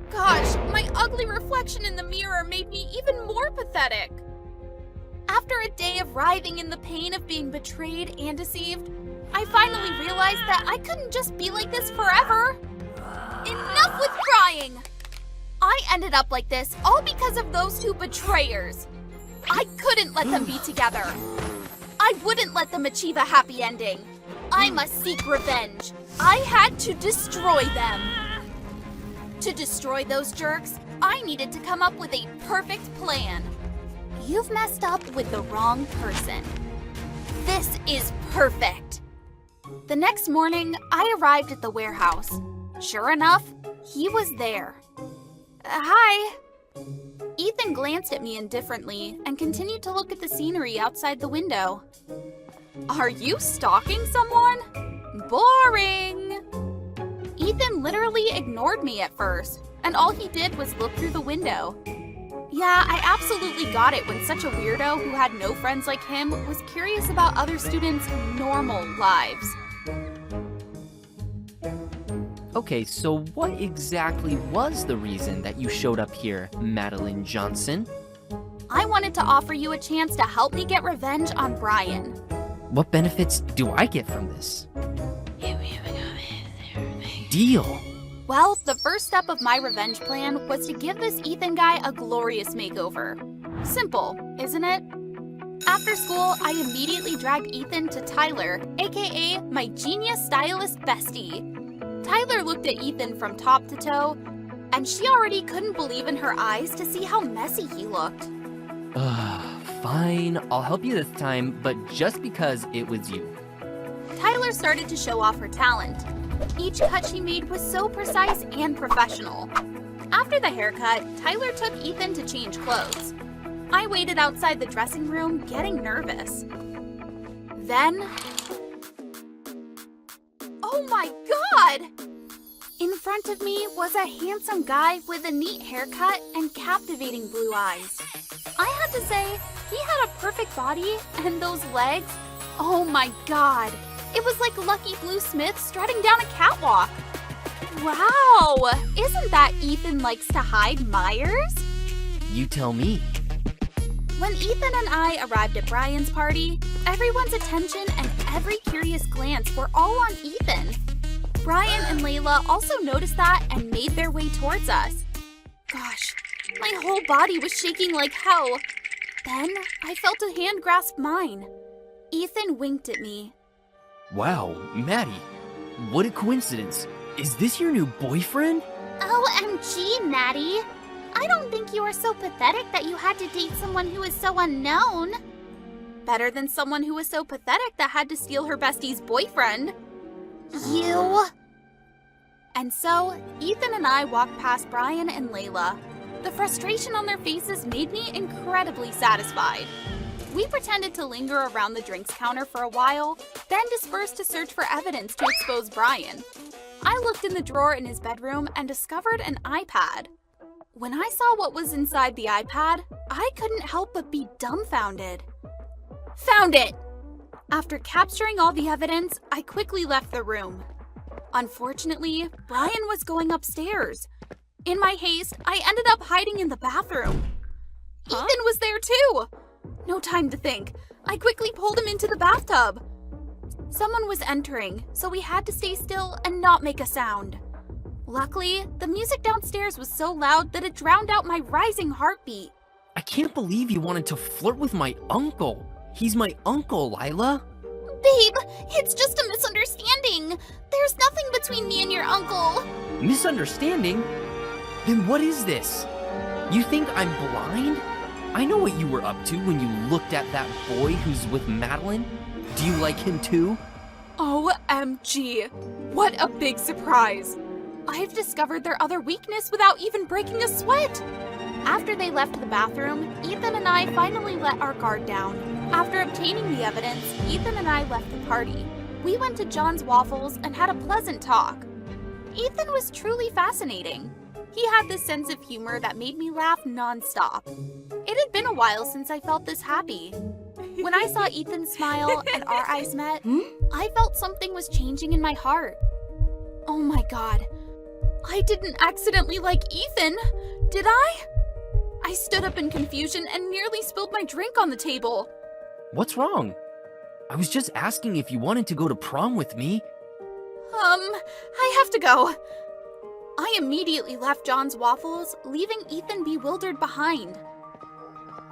Gosh, my ugly reflection in the mirror made me even more pathetic. After a day of writhing in the pain of being betrayed and deceived, I finally realized that I couldn't just be like this forever. Enough with crying! I ended up like this all because of those two betrayers. I couldn't let them be together. I wouldn't let them achieve a happy ending. I must seek revenge. I had to destroy them. To destroy those jerks, I needed to come up with a perfect plan. You've messed up with the wrong person. This is perfect. The next morning, I arrived at the warehouse. Sure enough, he was there. Hi. Ethan glanced at me indifferently and continued to look at the scenery outside the window. Are you stalking someone? Boring. Ethan literally ignored me at first, and all he did was look through the window. Yeah, I absolutely got it when such a weirdo who had no friends like him was curious about other students' normal lives. Okay, so what exactly was the reason that you showed up here, Madeline Johnson? I wanted to offer you a chance to help me get revenge on Brian. What benefits do I get from this? Deal! Well, the first step of my revenge plan was to give this Ethan guy a glorious makeover. Simple, isn't it? After school, I immediately dragged Ethan to Tyler, aka my genius stylist bestie. Tyler looked at Ethan from top to toe, and she already couldn't believe in her eyes to see how messy he looked. Fine, I'll help you this time, but just because it was you. Tyler started to show off her talent. Each cut she made was so precise and professional. After the haircut, Tyler took Ethan to change clothes. I waited outside the dressing room, getting nervous. Then... oh my God! In front of me was a handsome guy with a neat haircut and captivating blue eyes. I had to say, he had a perfect body, and those legs, oh my God! It was like Lucky Blue Smith strutting down a catwalk. Wow! Isn't that Ethan likes to hide Myers? You tell me. When Ethan and I arrived at Brian's party, everyone's attention and every curious glance were all on Ethan. Brian and Layla also noticed that and made their way towards us. Gosh, my whole body was shaking like hell. Then I felt a hand grasp mine. Ethan winked at me. Wow, Maddie, what a coincidence. Is this your new boyfriend? OMG, Maddie. I don't think you are so pathetic that you had to date someone who is so unknown. Better than someone who was so pathetic that had to steal her bestie's boyfriend. You... And so, Ethan and I walked past Brian and Layla. The frustration on their faces made me incredibly satisfied. We pretended to linger around the drinks counter for a while, then dispersed to search for evidence to expose Brian. I looked in the drawer in his bedroom and discovered an iPad. When I saw what was inside the iPad, I couldn't help but be dumbfounded. Found it! After capturing all the evidence, I quickly left the room. Unfortunately, Brian was going upstairs. In my haste, I ended up hiding in the bathroom. Ethan was there too! No time to think. I quickly pulled him into the bathtub. Someone was entering, so we had to stay still and not make a sound. Luckily, the music downstairs was so loud that it drowned out my rising heartbeat. I can't believe you wanted to flirt with my uncle. He's my uncle, Lila. Babe, it's just a misunderstanding. There's nothing between me and your uncle. Misunderstanding? Then what is this? You think I'm blind? I know what you were up to when you looked at that boy who's with Madeline. Do you like him too? OMG, what a big surprise. I've discovered their other weakness without even breaking a sweat. After they left the bathroom, Ethan and I finally let our guard down. After obtaining the evidence, Ethan and I left the party. We went to John's Waffles and had a pleasant talk. Ethan was truly fascinating. He had this sense of humor that made me laugh nonstop. It had been a while since I felt this happy. When I saw Ethan smile and our eyes met, I felt something was changing in my heart. Oh my god, I didn't accidentally like Ethan, did I? I stood up in confusion and nearly spilled my drink on the table. What's wrong? I was just asking if you wanted to go to prom with me. I have to go. I immediately left John's Waffles, leaving Ethan bewildered behind.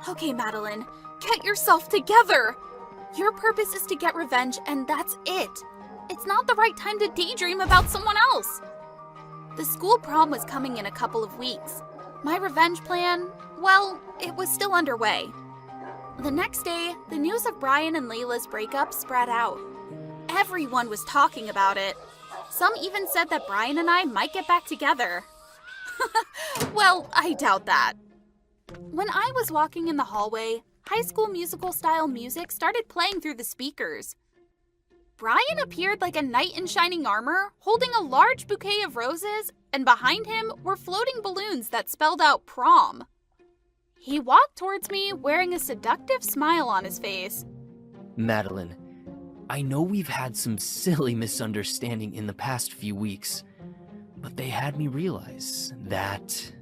Okay, Madeline, get yourself together. Your purpose is to get revenge, and that's it. It's not the right time to daydream about someone else. The school prom was coming in a couple of weeks. My revenge plan, well, it was still underway. The next day, the news of Brian and Layla's breakup spread out. Everyone was talking about it. Some even said that Brian and I might get back together. Well, I doubt that. When I was walking in the hallway, High School Musical style music started playing through the speakers. Brian appeared like a knight in shining armor, holding a large bouquet of roses, and behind him were floating balloons that spelled out prom. He walked towards me wearing a seductive smile on his face. Madeline, I know we've had some silly misunderstanding in the past few weeks, but they had me realize that...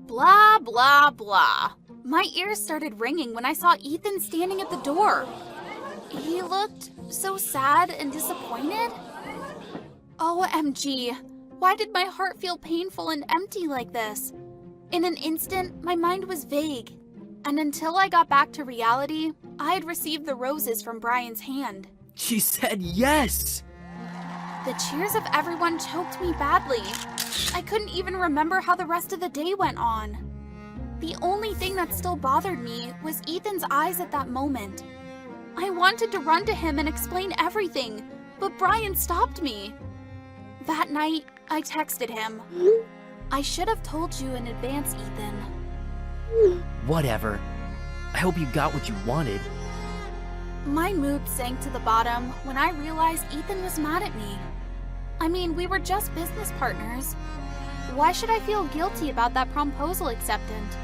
Blah, blah, blah. My ears started ringing when I saw Ethan standing at the door. He looked so sad and disappointed. OMG, why did my heart feel painful and empty like this? In an instant, my mind was vague, and until I got back to reality, I had received the roses from Brian's hand. She said yes! The cheers of everyone choked me badly. I couldn't even remember how the rest of the day went on. The only thing that still bothered me was Ethan's eyes at that moment. I wanted to run to him and explain everything, but Brian stopped me. That night, I texted him. I should have told you in advance, Ethan. Whatever. I hope you got what you wanted. My mood sank to the bottom when I realized Ethan was mad at me. I mean, we were just business partners. Why should I feel guilty about that promposal acceptance?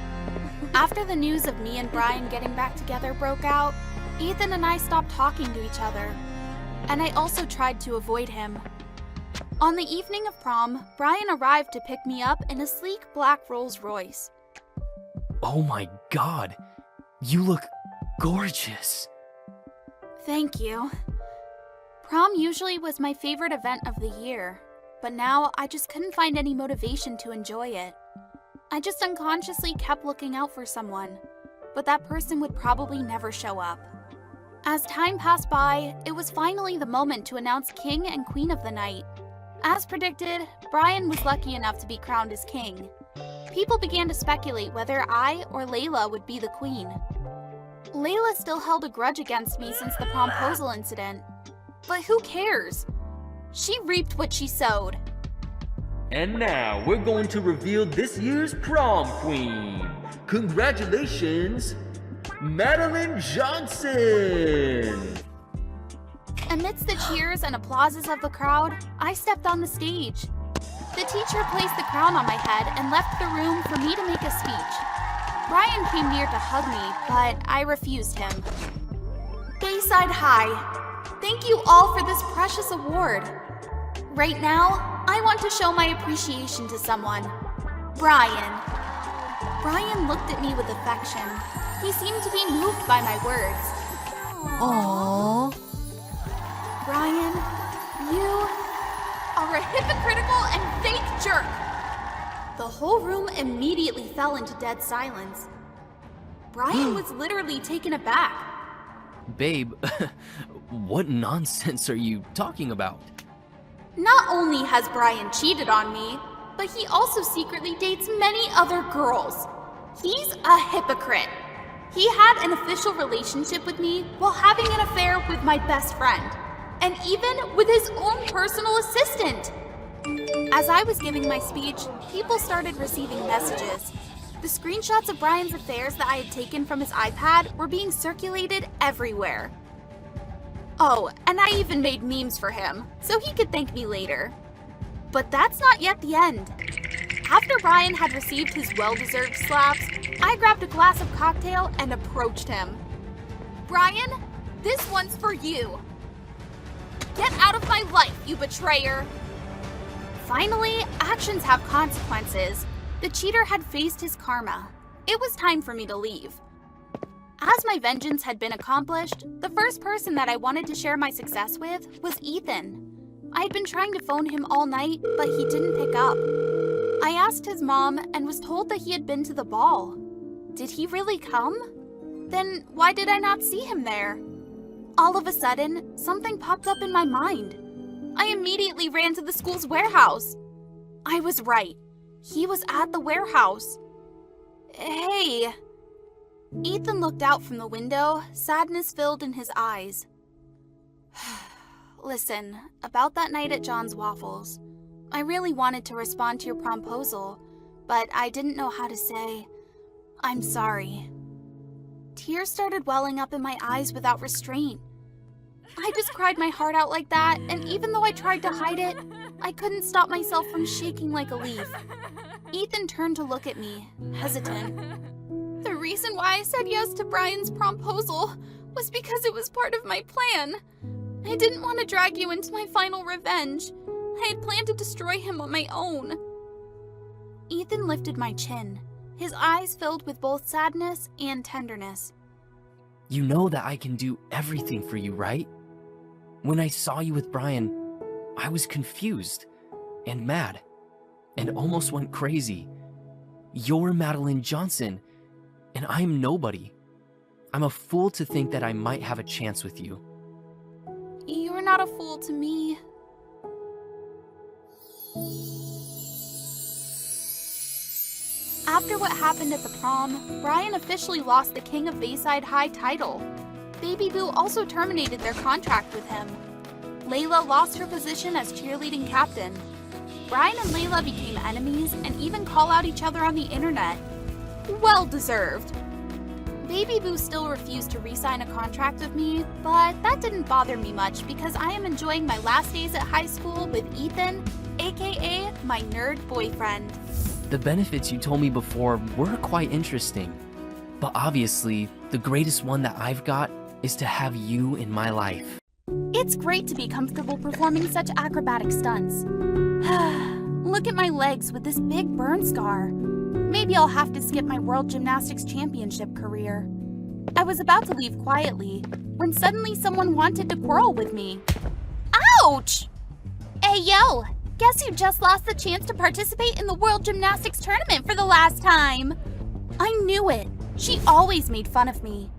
After the news of me and Brian getting back together broke out, Ethan and I stopped talking to each other. And I also tried to avoid him. On the evening of prom, Brian arrived to pick me up in a sleek black Rolls Royce. Oh my god, you look gorgeous. Thank you. Prom usually was my favorite event of the year, but now I just couldn't find any motivation to enjoy it. I just unconsciously kept looking out for someone, but that person would probably never show up. As time passed by, it was finally the moment to announce King and Queen of the night. As predicted, Brian was lucky enough to be crowned as king. People began to speculate whether I or Layla would be the queen. Layla still held a grudge against me since the promposal incident. But who cares? She reaped what she sowed. And now we're going to reveal this year's prom queen. Congratulations! Madeline Johnson! Amidst the cheers and applauses of the crowd, I stepped on the stage. The teacher placed the crown on my head and left the room for me to make a speech. Brian came near to hug me, but I refused him. Bayside High, thank you all for this precious award. Right now, I want to show my appreciation to someone. Brian. Brian looked at me with affection. He seemed to be moved by my words. Aww. Brian, you are a hypocritical and fake jerk. The whole room immediately fell into dead silence. Brian was literally taken aback. Babe, what nonsense are you talking about? Not only has Brian cheated on me, but he also secretly dates many other girls. He's a hypocrite. He had an official relationship with me while having an affair with my best friend, and even with his own personal assistant. As I was giving my speech, people started receiving messages. The screenshots of Brian's affairs that I had taken from his iPad were being circulated everywhere. Oh, and I even made memes for him, so he could thank me later. But that's not yet the end. After Brian had received his well-deserved slaps, I grabbed a glass of cocktail and approached him. Brian, this one's for you. Get out of my life, you betrayer! Finally, actions have consequences. The cheater had faced his karma. It was time for me to leave. As my vengeance had been accomplished, the first person that I wanted to share my success with was Ethan. I had been trying to phone him all night, but he didn't pick up. I asked his mom and was told that he had been to the ball. Did he really come? Then why did I not see him there? All of a sudden, something popped up in my mind. I immediately ran to the school's warehouse. I was right. He was at the warehouse. Hey. Ethan looked out from the window, sadness filled in his eyes. Listen, about that night at John's Waffles, I really wanted to respond to your promposal, but I didn't know how to say, I'm sorry. Tears started welling up in my eyes without restraint. I just cried my heart out like that, and even though I tried to hide it, I couldn't stop myself from shaking like a leaf. Ethan turned to look at me, hesitant. The reason why I said yes to Brian's promposal was because it was part of my plan. I didn't want to drag you into my final revenge. I had planned to destroy him on my own. Ethan lifted my chin. His eyes filled with both sadness and tenderness. You know that I can do everything for you, right? When I saw you with Brian, I was confused and mad and almost went crazy. You're Madeline Johnson, and I'm nobody. I'm a fool to think that I might have a chance with you. You're not a fool to me. After what happened at the prom, Brian officially lost the King of Bayside High title. Baby Boo also terminated their contract with him. Layla lost her position as cheerleading captain. Brian and Layla became enemies and even call out each other on the internet. Well deserved. Baby Boo still refused to re-sign a contract with me, but that didn't bother me much because I am enjoying my last days at high school with Ethan, aka my nerd boyfriend. The benefits you told me before were quite interesting, but obviously, the greatest one that I've got is to have you in my life. It's great to be comfortable performing such acrobatic stunts. Look at my legs with this big burn scar. Maybe I'll have to skip my World Gymnastics Championship career. I was about to leave quietly when suddenly someone wanted to quarrel with me. Ouch! Hey yo, guess who just lost the chance to participate in the World Gymnastics Tournament for the last time? I knew it. She always made fun of me.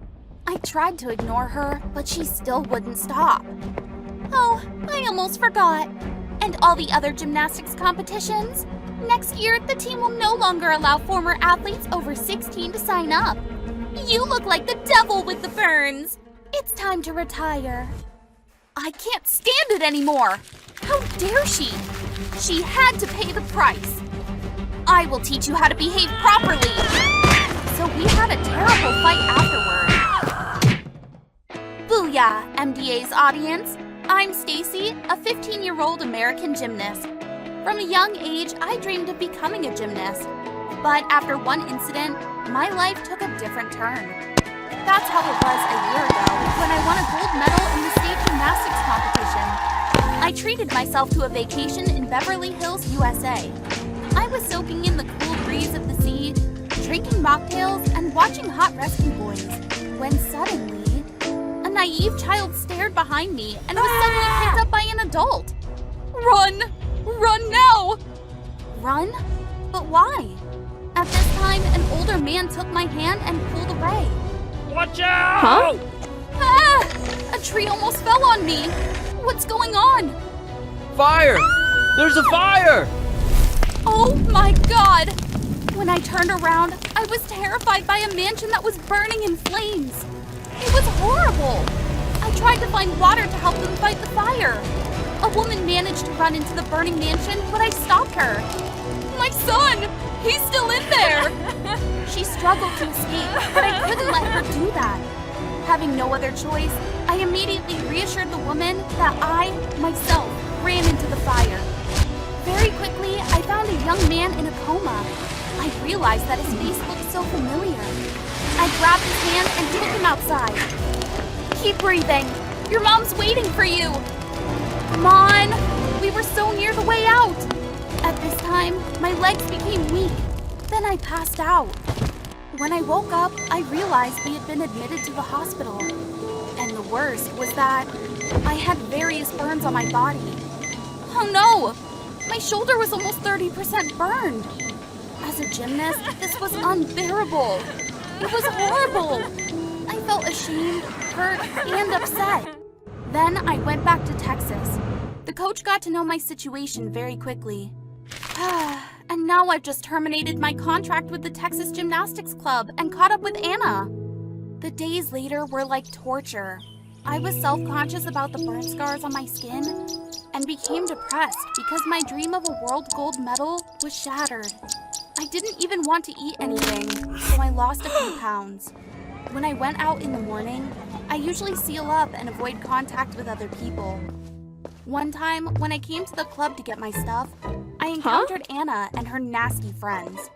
I tried to ignore her, but she still wouldn't stop. Oh, I almost forgot. And all the other gymnastics competitions? Next year, the team will no longer allow former athletes over 16 to sign up. You look like the devil with the burns. It's time to retire. I can't stand it anymore. How dare she? She had to pay the price. I will teach you how to behave properly. So we had a terrible fight afterward. Booyah, MDA's audience! I'm Stacy, a 15-year-old American gymnast. From a young age, I dreamed of becoming a gymnast. But after one incident, my life took a different turn. That's how it was a year ago when I won a gold medal in the state gymnastics competition. I treated myself to a vacation in Beverly Hills, USA. I was soaking in the cool breeze of the sea, drinking mocktails, and watching Hot Rescue Boys, when suddenly, a naive child stared behind me and was suddenly picked up by an adult. Run! Run now! Run? But why? At this time, an older man took my hand and pulled away. Watch out! Ah! A tree almost fell on me. What's going on? Fire! There's a fire! Oh my God! When I turned around, I was terrified by a mansion that was burning in flames. It was horrible. I tried to find water to help them fight the fire. A woman managed to run into the burning mansion, but I stopped her. My son! He's still in there! She struggled to escape, but I couldn't let her do that. Having no other choice, I immediately reassured the woman that I, myself, ran into the fire. Very quickly, I found a young man in a coma. I realized that his face looked so familiar. I grabbed his hand and took him outside. Keep breathing. Your mom's waiting for you. Come on. We were so near the way out. At this time, my legs became weak. Then I passed out. When I woke up, I realized we had been admitted to the hospital. And the worst was that I had various burns on my body. Oh no! My shoulder was almost 30% burned. As a gymnast, this was unbearable. It was horrible. I felt ashamed, hurt, and upset. Then I went back to Texas. The coach got to know my situation very quickly. And now I've just terminated my contract with the Texas Gymnastics Club and caught up with Anna. The days later were like torture. I was self-conscious about the burn scars on my skin and became depressed because my dream of a world gold medal was shattered. I didn't even want to eat anything, so I lost a few pounds. When I went out in the morning, I usually seal up and avoid contact with other people. One time, when I came to the club to get my stuff, I encountered Anna and her nasty friends.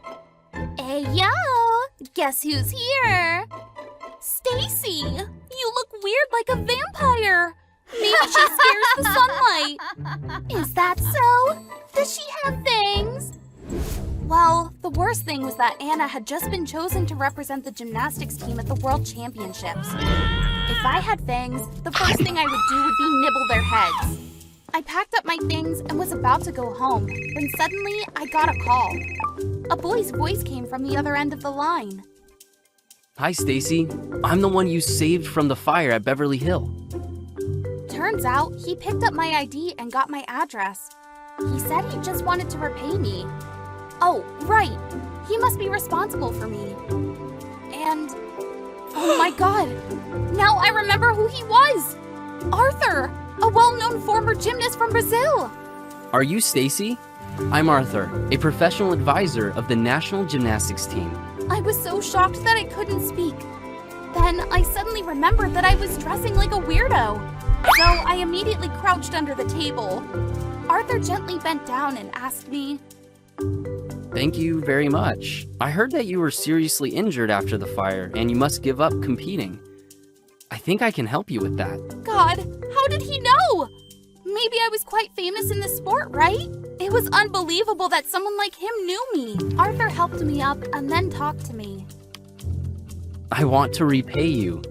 Hey, yo! Guess who's here? Stacy! You look weird like a vampire! Maybe she scares the sunlight! Is that so? Does she have fangs? Well, the worst thing was that Anna had just been chosen to represent the gymnastics team at the World Championships. If I had fangs, the first thing I would do would be nibble their heads. I packed up my things and was about to go home, when suddenly I got a call. A boy's voice came from the other end of the line. Hi, Stacy. I'm the one you saved from the fire at Beverly Hill. Turns out, he picked up my ID and got my address. He said he just wanted to repay me. Oh, right. He must be responsible for me. And... oh my God! Now I remember who he was! Arthur! A well-known former gymnast from Brazil! Are you Stacy? I'm Arthur, a professional advisor of the national gymnastics team. I was so shocked that I couldn't speak. Then I suddenly remembered that I was dressing like a weirdo. So I immediately crouched under the table. Arthur gently bent down and asked me, Thank you very much. I heard that you were seriously injured after the fire and you must give up competing. I think I can help you with that. God, how did he know? Maybe I was quite famous in the sport, right? It was unbelievable that someone like him knew me. Arthur helped me up and then talked to me. I want to repay you.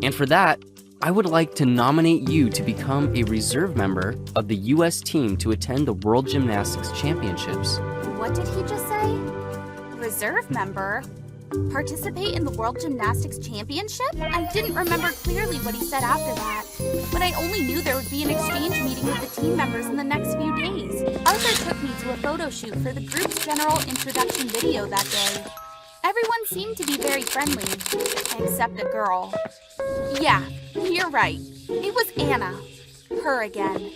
And for that, I would like to nominate you to become a reserve member of the U.S. team to attend the World Gymnastics Championships. What did he just say? Reserve member? Participate in the World Gymnastics Championship? I didn't remember clearly what he said after that, but I only knew there would be an exchange meeting with the team members in the next few days. Arthur took me to a photo shoot for the group's general introduction video that day. Everyone seemed to be very friendly, except a girl. Yeah, you're right. It was Anna. Her again.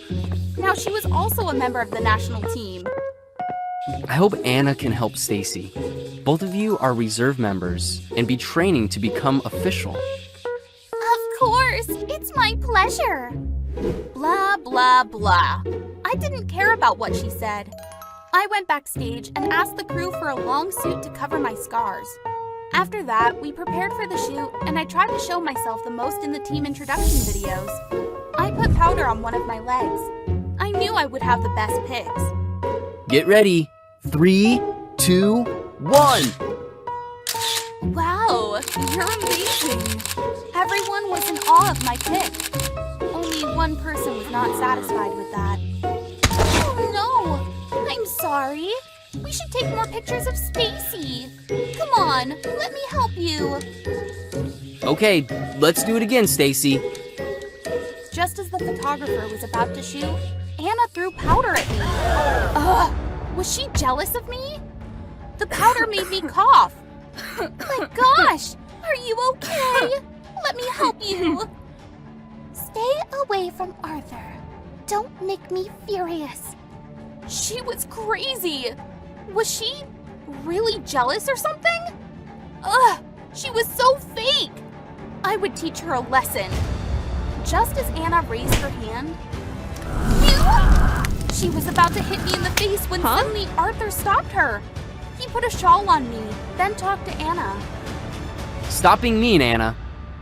Now she was also a member of the national team. I hope Anna can help Stacy. Both of you are reserve members and be training to become official. Of course! It's my My pleasure. Blah, blah, blah. I didn't care about what she said. I went backstage and asked the crew for a long suit to cover my scars. After that, we prepared for the shoot, and I tried to show myself the most in the team introduction videos. I put powder on one of my legs. I knew I would have the best pics. Get ready. 3, 2, 1. Wow, you're amazing. Everyone was in awe of my pic. Only one person was not satisfied with that. Oh no, I'm sorry. We should take more pictures of Stacy. Come on, let me help you. Okay, let's do it again, Stacy. Just as the photographer was about to shoot, Anna threw powder at me. Ugh, was she jealous of me? The powder made me cough. My gosh, are you okay? Let me help you. Stay away from Arthur. Don't make me furious. She was crazy. Was she really jealous or something? Ugh, she was so fake. I would teach her a lesson. Just as Anna raised her hand, she was about to hit me in the face when suddenly Arthur stopped her. He put a shawl on me, then talked to Anna. Stop being mean, Anna.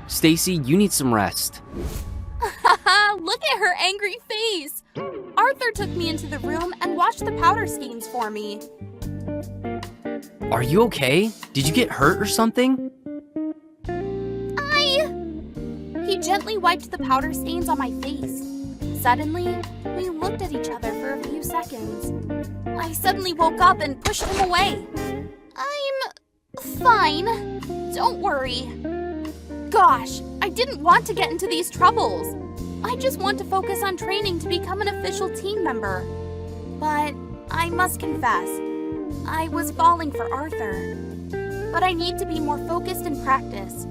Stacy, you need some rest. Look at her angry face. Arthur took me into the room and washed the powder stains for me. Are you okay? Did you get hurt or something? He gently wiped the powder stains on my face. Suddenly, we looked at each other for a few seconds. I suddenly woke up and pushed him away. I'm fine. Don't worry. Gosh, I didn't want to get into these troubles. I just want to focus on training to become an official team member. But I must confess, I was falling for Arthur. But I need to be more focused in practice.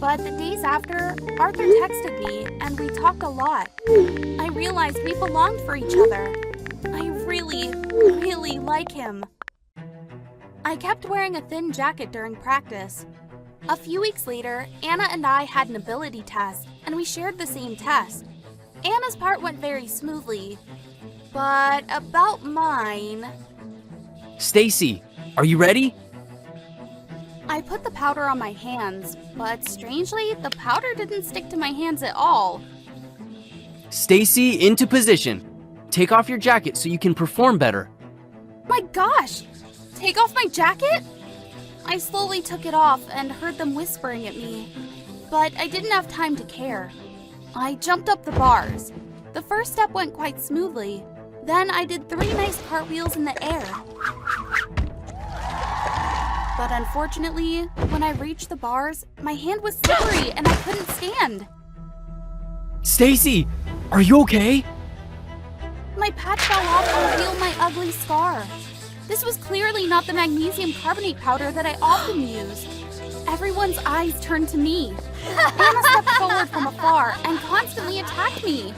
But the days after, Arthur texted me and we talked a lot. I realized we belonged for each other. I really, really like him. I kept wearing a thin jacket during practice. A few weeks later, Anna and I had an ability test, and we shared the same test. Anna's part went very smoothly, but about mine... Stacy, are you ready? I put the powder on my hands, but strangely, the powder didn't stick to my hands at all. Stacy, into position. Take off your jacket so you can perform better. My gosh! Take off my jacket? I slowly took it off and heard them whispering at me, but I didn't have time to care. I jumped up the bars. The first step went quite smoothly. Then I did 3 nice cartwheels in the air. But unfortunately, when I reached the bars, my hand was slippery and I couldn't stand. Stacy, are you okay? My patch fell off and revealed my ugly scar. This was clearly not the magnesium carbonate powder that I often use. Everyone's eyes turned to me. Anna stepped forward from afar and constantly attacked me.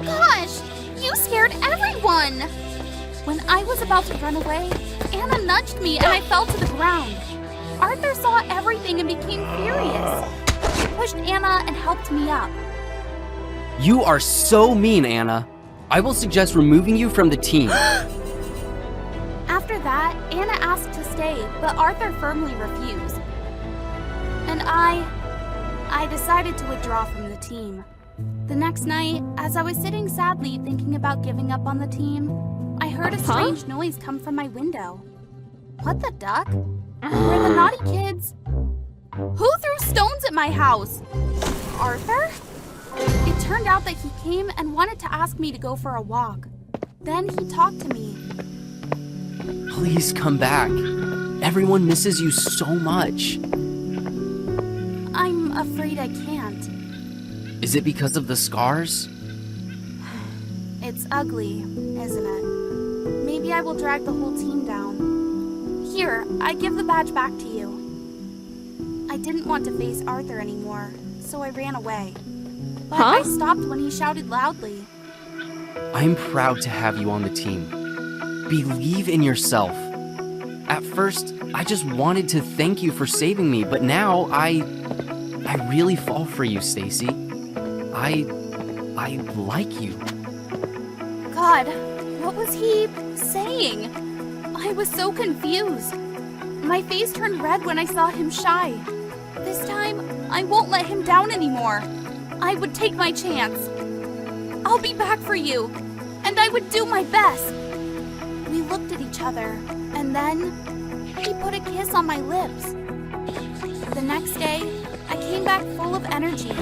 Gosh, you scared everyone! When I was about to run away, Anna nudged me and I fell to the ground. Arthur saw everything and became furious. He pushed Anna and helped me up. You are so mean, Anna. I will suggest removing you from the team. After that, Anna asked to stay, but Arthur firmly refused. And I decided to withdraw from the team. The next night, as I was sitting sadly thinking about giving up on the team, I heard a strange noise come from my window. What the duck? Were the naughty kids? Who threw stones at my house? Arthur? It turned out that he came and wanted to ask me to go for a walk. Then he talked to me. Please come back. Everyone misses you so much. I'm afraid I can't. Is it because of the scars? It's ugly, isn't it? Maybe I will drag the whole team down. Here, I give the badge back to you. I didn't want to face Arthur anymore, so I ran away. But I stopped when he shouted loudly. I'm proud to have you on the team. Believe in yourself. At first, I just wanted to thank you for saving me, but now I really fall for you, Stacy. I like you. God, what was he saying? I was so confused. My face turned red when I saw him shy. This time, I won't let him down anymore. I would take my chance. I'll be back for you, and I would do my best. We looked at each other, and then he put a kiss on my lips. The next day, I came back full of energy.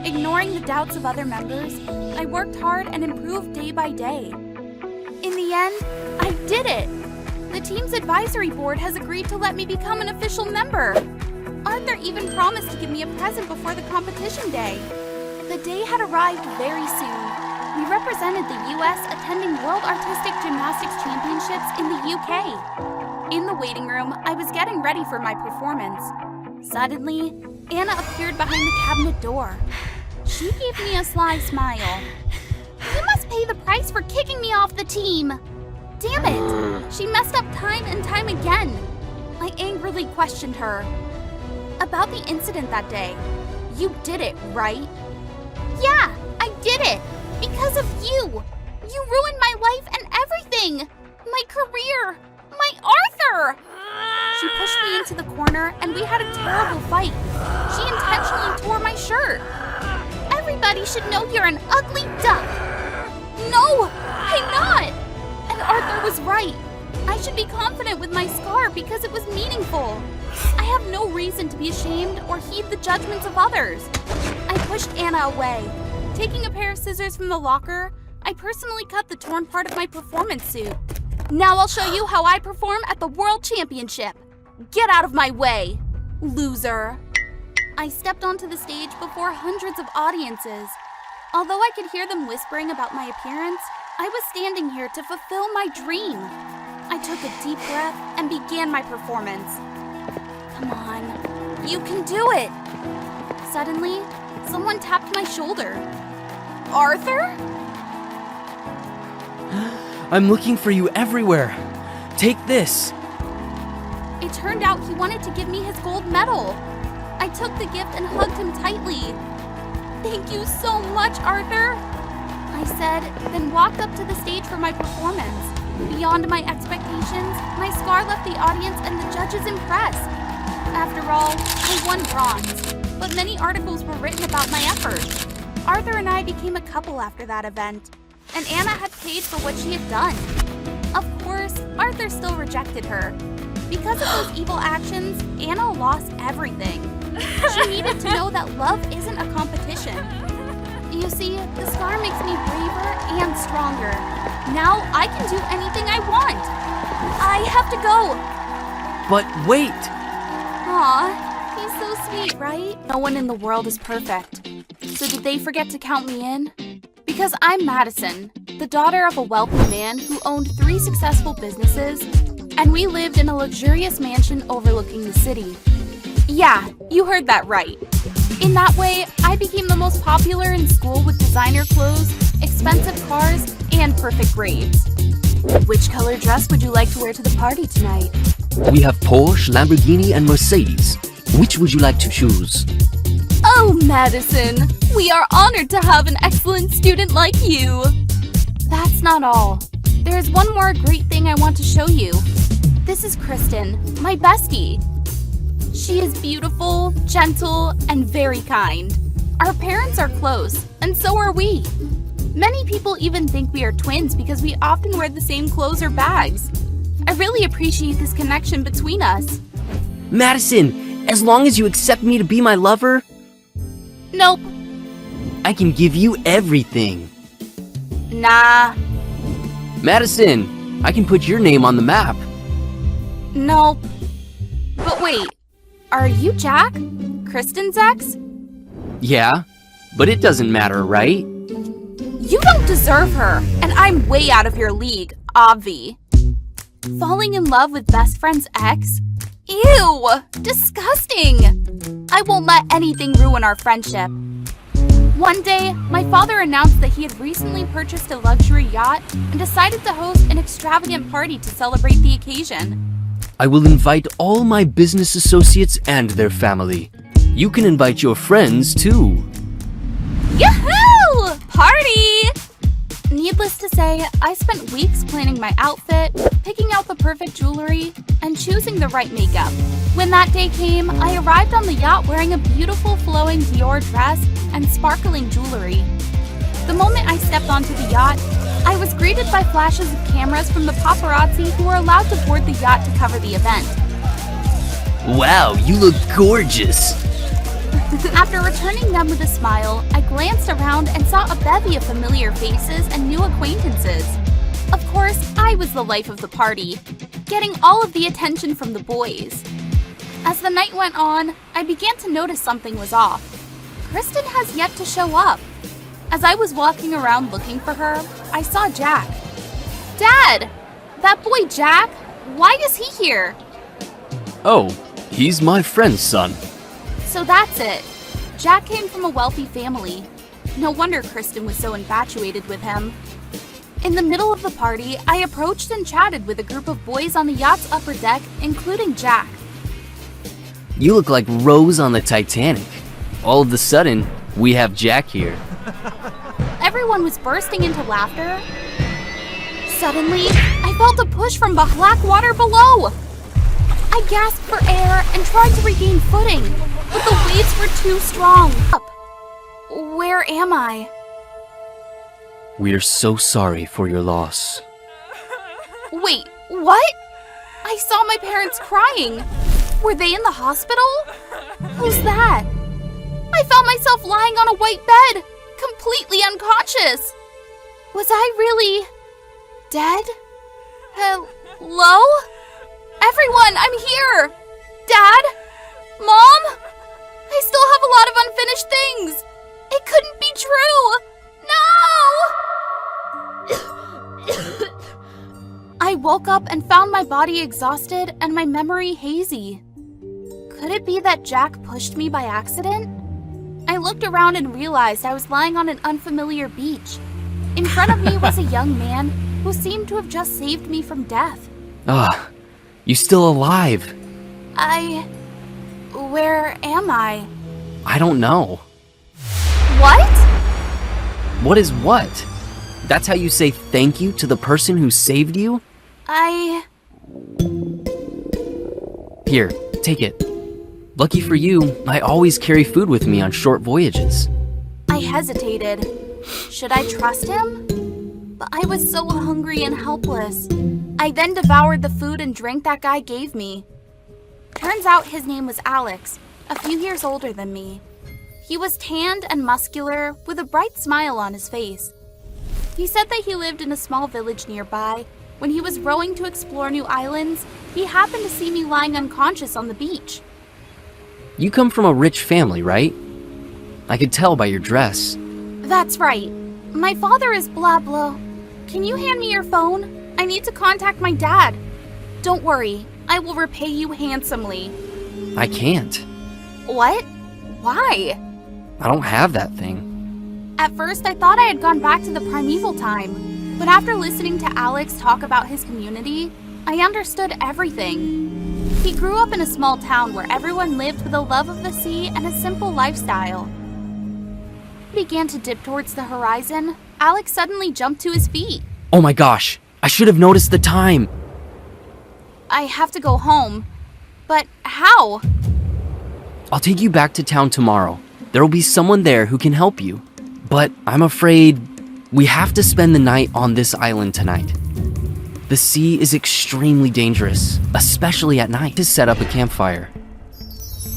Ignoring the doubts of other members, I worked hard and improved day by day. In the end, I did it! The team's advisory board has agreed to let me become an official member. Arthur even promised to give me a present before the competition day. The day had arrived very soon. We represented the U.S. attending World Artistic Gymnastics Championships in the UK. In the waiting room, I was getting ready for my performance. Suddenly, Anna appeared behind the cabinet door. She gave me a sly smile. You must pay the price for kicking me off the team. Damn it! She messed up time and time again. I angrily questioned her. About the incident that day. You did it, right? Yeah, I did it! Because of you! You ruined my life and everything! My career! My Arthur! She pushed me into the corner and we had a terrible fight. She intentionally tore my shirt. Everybody should know you're an ugly duck. No, I'm not! And Arthur was right. I should be confident with my scar because it was meaningful. I have no reason to be ashamed or heed the judgments of others. I pushed Anna away. Taking a pair of scissors from the locker, I personally cut the torn part of my performance suit. Now I'll show you how I perform at the World Championship. Get out of my way, loser. I stepped onto the stage before hundreds of audiences. Although I could hear them whispering about my appearance, I was standing here to fulfill my dream. I took a deep breath and began my performance. Come on, you can do it. Suddenly, someone tapped my shoulder. Arthur? I'm looking for you everywhere. Take this. It turned out he wanted to give me his gold medal. I took the gift and hugged him tightly. Thank you so much, Arthur, I said, then walked up to the stage for my performance. Beyond my expectations, my scar left the audience and the judges impressed. After all, I won bronze, but many articles were written about my efforts. Arthur and I became a couple after that event, and Anna had paid for what she had done. Of course, Arthur still rejected her. Because of those evil actions, Anna lost everything. She needed to know that love isn't a competition. You see, the scar makes me braver and stronger. Now I can do anything I want. I have to go. But wait! Aw, he's so sweet, right? No one in the world is perfect. So did they forget to count me in? Because I'm Madison, the daughter of a wealthy man who owned 3 successful businesses, and we lived in a luxurious mansion overlooking the city. Yeah, you heard that right. In that way, I became the most popular in school with designer clothes, expensive cars, and perfect grades. Which color dress would you like to wear to the party tonight? We have Porsche, Lamborghini, and Mercedes. Which would you like to choose? Oh, Madison, we are honored to have an excellent student like you. That's not all. There is one more great thing I want to show you. This is Kristen, my bestie. She is beautiful, gentle, and very kind. Our parents are close, and so are we. Many people even think we are twins because we often wear the same clothes or bags. I really appreciate this connection between us. Madison, as long as you accept me to be my lover, Nope. I can give you everything. Nah. Madison, I can put your name on the map. Nope. But wait, are you Jack? Kristen's ex? Yeah, but it doesn't matter, right? You don't deserve her, and I'm way out of your league, obvi. Falling in love with best friend's ex? Ew! Disgusting! I won't let anything ruin our friendship. One day, my father announced that he had recently purchased a luxury yacht and decided to host an extravagant party to celebrate the occasion. I will invite all my business associates and their family. You can invite your friends too. Yahoo! party! Needless to say, I spent weeks planning my outfit, picking out the perfect jewelry, and choosing the right makeup. When that day came, I arrived on the yacht wearing a beautiful flowing Dior dress and sparkling jewelry. The moment I stepped onto the yacht, I was greeted by flashes of cameras from the paparazzi who were allowed to board the yacht to cover the event. Wow, you look gorgeous! After returning them with a smile, I glanced around and saw a bevy of familiar faces and new acquaintances. Of course, I was the life of the party, getting all of the attention from the boys. As the night went on, I began to notice something was off. Kristen has yet to show up. As I was walking around looking for her, I saw Jack. Dad! That boy Jack? Why is he here? Oh, he's my friend's son. So that's it. Jack came from a wealthy family. No wonder Kristen was so infatuated with him. In the middle of the party, I approached and chatted with a group of boys on the yacht's upper deck, including Jack. You look like Rose on the Titanic. All of a sudden, we have Jack here. Everyone was bursting into laughter. Suddenly, I felt a push from the black water below. I gasped for air and tried to regain footing, but the waves were too strong. Where am I? We're so sorry for your loss. Wait, what? I saw my parents crying. Were they in the hospital? Who's that? I found myself lying on a white bed, completely unconscious. Was I really dead? Hello? Everyone, I'm here! Dad? Mom? I still have a lot of unfinished things! It couldn't be true! No! I woke up and found my body exhausted and my memory hazy. Could it be that Jack pushed me by accident? I looked around and realized I was lying on an unfamiliar beach. In front of me was a young man who seemed to have just saved me from death. You still alive? Where am I? I don't know. What? What is what? That's how you say thank you to the person who saved you? Here, take it. Lucky for you, I always carry food with me on short voyages. I hesitated. Should I trust him? But I was so hungry and helpless. I then devoured the food and drink that guy gave me. Turns out his name was Alex, a few years older than me. He was tanned and muscular, with a bright smile on his face. He said that he lived in a small village nearby. When he was rowing to explore new islands, he happened to see me lying unconscious on the beach. You come from a rich family, right? I could tell by your dress. That's right. My father is blah blah. Can you hand me your phone? I need to contact my dad. Don't worry, I will repay you handsomely. I can't. What? Why? I don't have that thing. At first, I thought I had gone back to the primeval time. But after listening to Alex talk about his community, I understood everything. He grew up in a small town where everyone lived with a love of the sea and a simple lifestyle. Began to dip towards the horizon, Alex suddenly jumped to his feet. Oh my gosh, I should have noticed the time. I have to go home. But how? I'll take you back to town tomorrow. There will be someone there who can help you. But I'm afraid we have to spend the night on this island tonight. The sea is extremely dangerous, especially at night, to set up a campfire.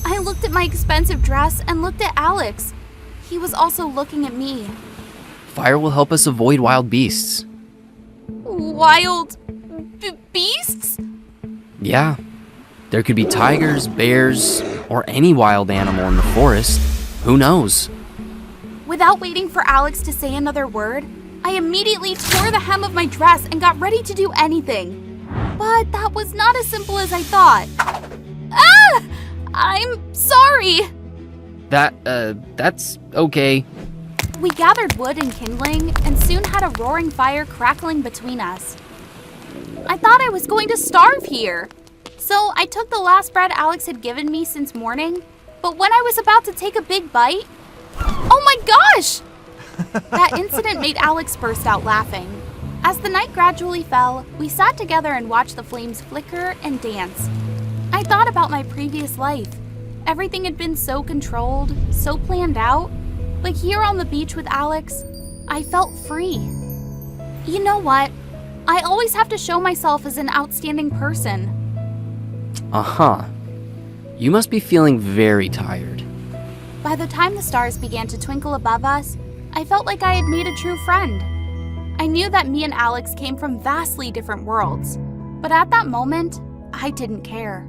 I looked at my expensive dress and looked at Alex. He was also looking at me. Fire will help us avoid wild beasts. Wild beasts? Yeah. There could be tigers, bears, or any wild animal in the forest. Who knows? Without waiting for Alex to say another word, I immediately tore the hem of my dress and got ready to do anything. But that was not as simple as I thought. Ah! I'm sorry! That's okay. We gathered wood and kindling and soon had a roaring fire crackling between us. I thought I was going to starve here. So I took the last bread Alex had given me since morning, but when I was about to take a big bite, oh my gosh! That incident made Alex burst out laughing. As the night gradually fell, we sat together and watched the flames flicker and dance. I thought about my previous life. Everything had been so controlled, so planned out. But here on the beach with Alex, I felt free. You know what? I always have to show myself as an outstanding person. Uh-huh. You must be feeling very tired. By the time the stars began to twinkle above us, I felt like I had made a true friend. I knew that me and Alex came from vastly different worlds, but at that moment, I didn't care.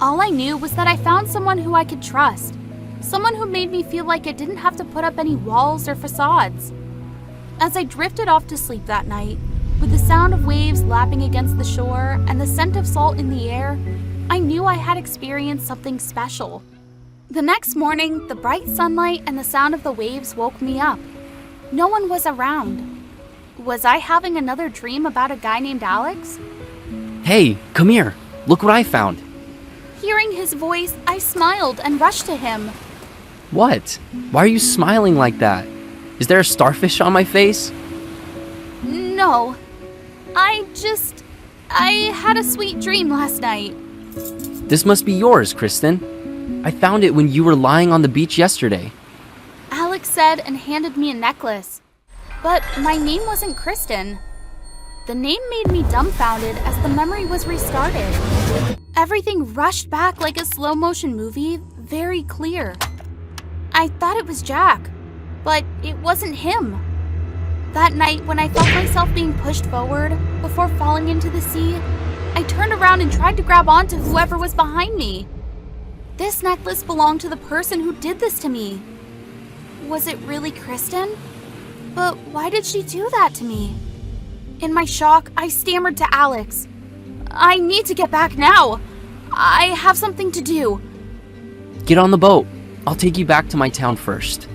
All I knew was that I found someone who I could trust, someone who made me feel like I didn't have to put up any walls or facades. As I drifted off to sleep that night, with the sound of waves lapping against the shore and the scent of salt in the air, I knew I had experienced something special. The next morning, the bright sunlight and the sound of the waves woke me up. No one was around. Was I having another dream about a guy named Alex? Hey, come here. Look what I found. Hearing his voice, I smiled and rushed to him. What? Why are you smiling like that? Is there a starfish on my face? No. I had a sweet dream last night. This must be yours, Kristen. I found it when you were lying on the beach yesterday. Alex said and handed me a necklace. But my name wasn't Kristen. The name made me dumbfounded as the memory was restarted. Everything rushed back like a slow-motion movie, very clear. I thought it was Jack, but it wasn't him. That night, when I felt myself being pushed forward before falling into the sea, I turned around and tried to grab onto whoever was behind me. This necklace belonged to the person who did this to me. Was it really Kristen? But why did she do that to me? In my shock, I stammered to Alex. I need to get back now. I have something to do. Get on the boat. I'll take you back to my town first.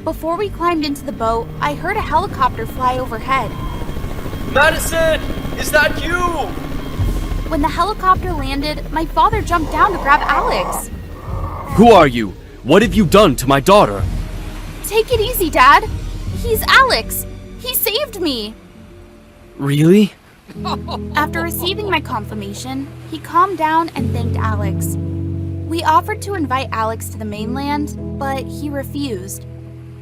Before we climbed into the boat, I heard a helicopter fly overhead. Madison! Is that you? When the helicopter landed, my father jumped down to grab Alex. Who are you? What have you done to my daughter? Take it easy, Dad. He's Alex. He saved me. Really? After receiving my confirmation, he calmed down and thanked Alex. We offered to invite Alex to the mainland, but he refused.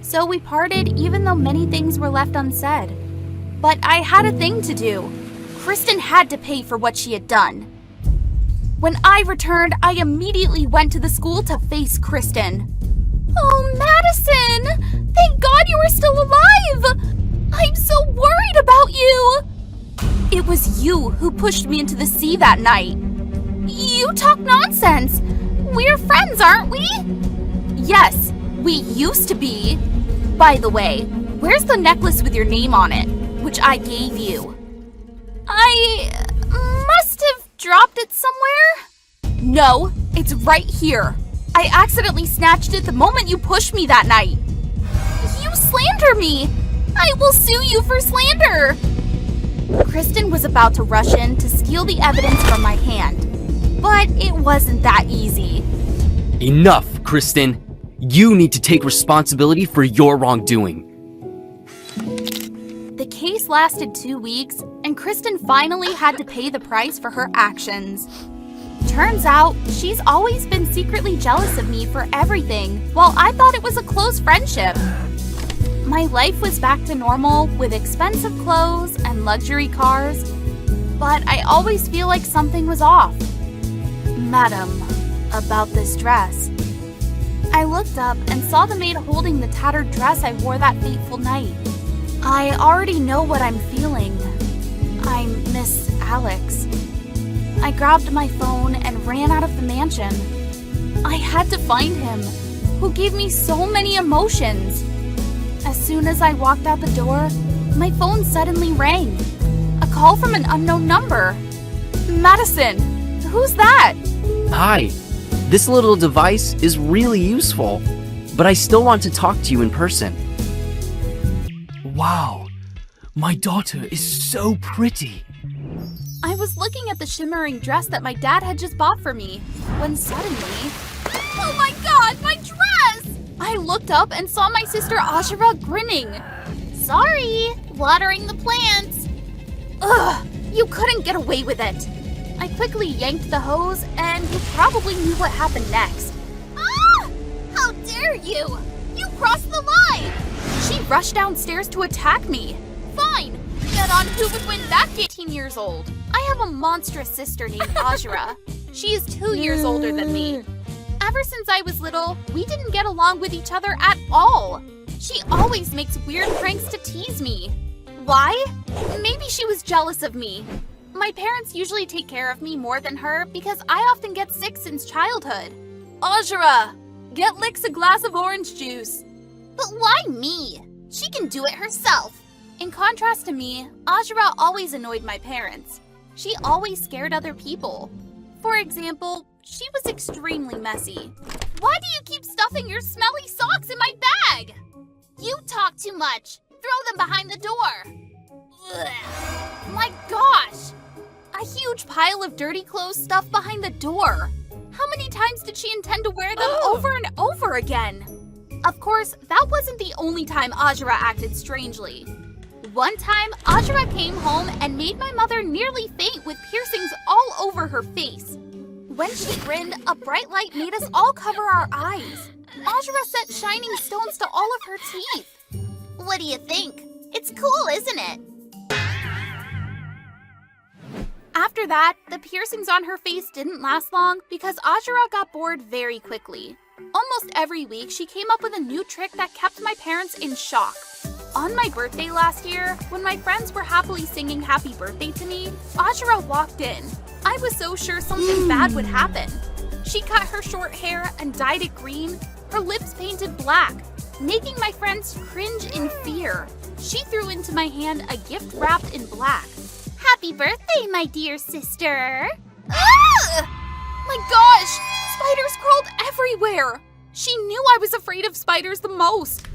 So we parted even though many things were left unsaid. But I had a thing to do. Kristen had to pay for what she had done. When I returned, I immediately went to the school to face Kristen. Oh, Madison! Thank God you are still alive! I'm so worried about you! It was you who pushed me into the sea that night. You talk nonsense! We're friends, aren't we? Yes, we used to be. By the way, where's the necklace with your name on it, which I gave you? I must have dropped it somewhere? No, it's right here. I accidentally snatched it the moment you pushed me that night. You slander me! I will sue you for slander! Kristen was about to rush in to steal the evidence from my hand. But it wasn't that easy. Enough, Kristen. You need to take responsibility for your wrongdoing. The case lasted 2 weeks, and Kristen finally had to pay the price for her actions. Turns out, she's always been secretly jealous of me for everything, while I thought it was a close friendship. My life was back to normal with expensive clothes and luxury cars, but I always feel like something was off. Madam, about this dress. I looked up and saw the maid holding the tattered dress I wore that fateful night. I already know what I'm feeling. I miss Alex. I grabbed my phone and ran out of the mansion. I had to find him, who gave me so many emotions. As soon as I walked out the door, my phone suddenly rang. A call from an unknown number. Madison, who's that? Hi. This little device is really useful, but I still want to talk to you in person. Wow. My daughter is so pretty. I was looking at the shimmering dress that my dad had just bought for me, when suddenly... Oh my God, my dress! I looked up and saw my sister Ashura grinning. Sorry, watering the plants. Ugh, you couldn't get away with it. I quickly yanked the hose, and you probably knew what happened next. Ah! How dare you! You crossed the line! She rushed downstairs to attack me. Fine, bet on who would win that game. 18 years old. I have a monstrous sister named Ashura. She is 2 years older than me. Ever since I was little, we didn't get along with each other at all. She always makes weird pranks to tease me. Why? Maybe she was jealous of me. My parents usually take care of me more than her because I often get sick since childhood. Ashura, get Licks a glass of orange juice. But why me? She can do it herself. In contrast to me, Ashura always annoyed my parents. She always scared other people. For example, she was extremely messy. Why do you keep stuffing your smelly socks in my bag? You talk too much. Throw them behind the door. Ugh. My gosh! A huge pile of dirty clothes stuffed behind the door. How many times did she intend to wear them over and over again? Of course, that wasn't the only time Ashura acted strangely. One time, Ashura came home and made my mother nearly faint with piercings all over her face. When she grinned, a bright light made us all cover our eyes. Ashura set shining stones to all of her teeth. What do you think? It's cool, isn't it? After that, the piercings on her face didn't last long because Ashura got bored very quickly. Almost every week, she came up with a new trick that kept my parents in shock. On my birthday last year, when my friends were happily singing happy birthday to me, Ashura walked in. I was so sure something bad would happen. She cut her short hair and dyed it green, her lips painted black, making my friends cringe in fear. She threw into my hand a gift wrapped in black. Happy birthday, my dear sister. Ah! My gosh! Spiders crawled everywhere! She knew I was afraid of spiders the most.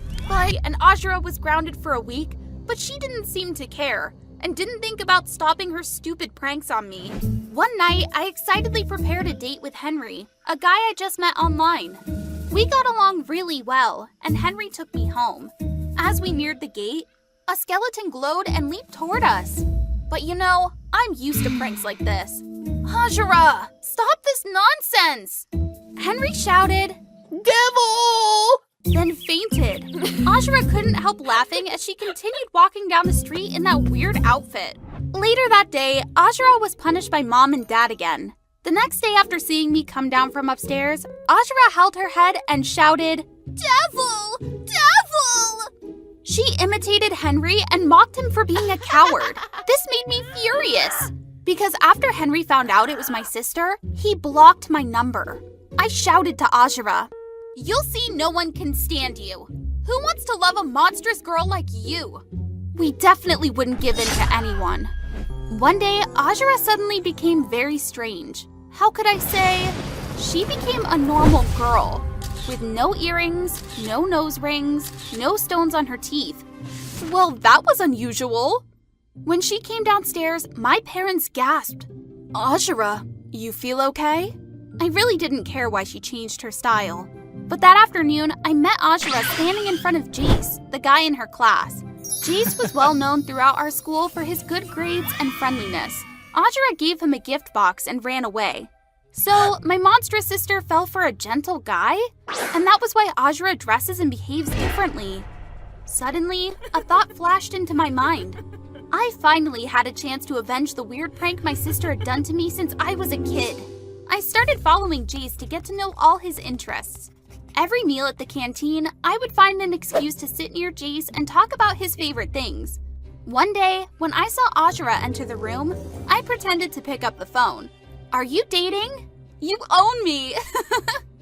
And Ashura was grounded for a week, but she didn't seem to care and didn't think about stopping her stupid pranks on me. One night, I excitedly prepared a date with Henry, a guy I just met online. We got along really well, and Henry took me home. As we neared the gate, a skeleton glowed and leaped toward us. But you know, I'm used to pranks like this. Ashura, stop this nonsense! Henry shouted, "Devil!" then fainted. Ashura couldn't help laughing as she continued walking down the street in that weird outfit. Later that day, Ashura was punished by Mom and Dad again. The next day after seeing me come down from upstairs, Ashura held her head and shouted, "Devil! Devil!" She imitated Henry and mocked him for being a coward. This made me furious, because after Henry found out it was my sister, he blocked my number. I shouted to Ashura, "You'll see no one can stand you. Who wants to love a monstrous girl like you?" We definitely wouldn't give in to anyone. One day, Ashura suddenly became very strange. How could I say? She became a normal girl, with no earrings, no nose rings, no stones on her teeth. Well, that was unusual. When she came downstairs, my parents gasped. "Ashura, you feel okay?" I really didn't care why she changed her style. But that afternoon, I met Ashura standing in front of Jace, the guy in her class. Jace was well known throughout our school for his good grades and friendliness. Ashura gave him a gift box and ran away. So, my monstrous sister fell for a gentle guy? And that was why Ashura dresses and behaves differently. Suddenly, a thought flashed into my mind. I finally had a chance to avenge the weird prank my sister had done to me since I was a kid. I started following Jace to get to know all his interests. Every meal at the canteen, I would find an excuse to sit near Jace and talk about his favorite things. One day, when I saw Ashura enter the room, I pretended to pick up the phone. "Are you dating? You own me!"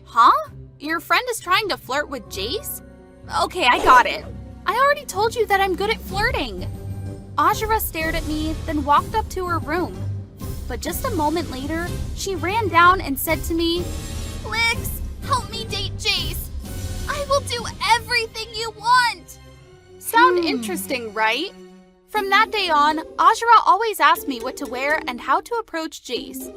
Huh? Your friend is trying to flirt with Jace? Okay, I got it. I already told you that I'm good at flirting. Ashura stared at me, then walked up to her room. But just a moment later, she ran down and said to me, "Lix, help me date Jace. I will do everything you want." Sound interesting, right? From that day on, Ashura always asked me what to wear and how to approach Jace.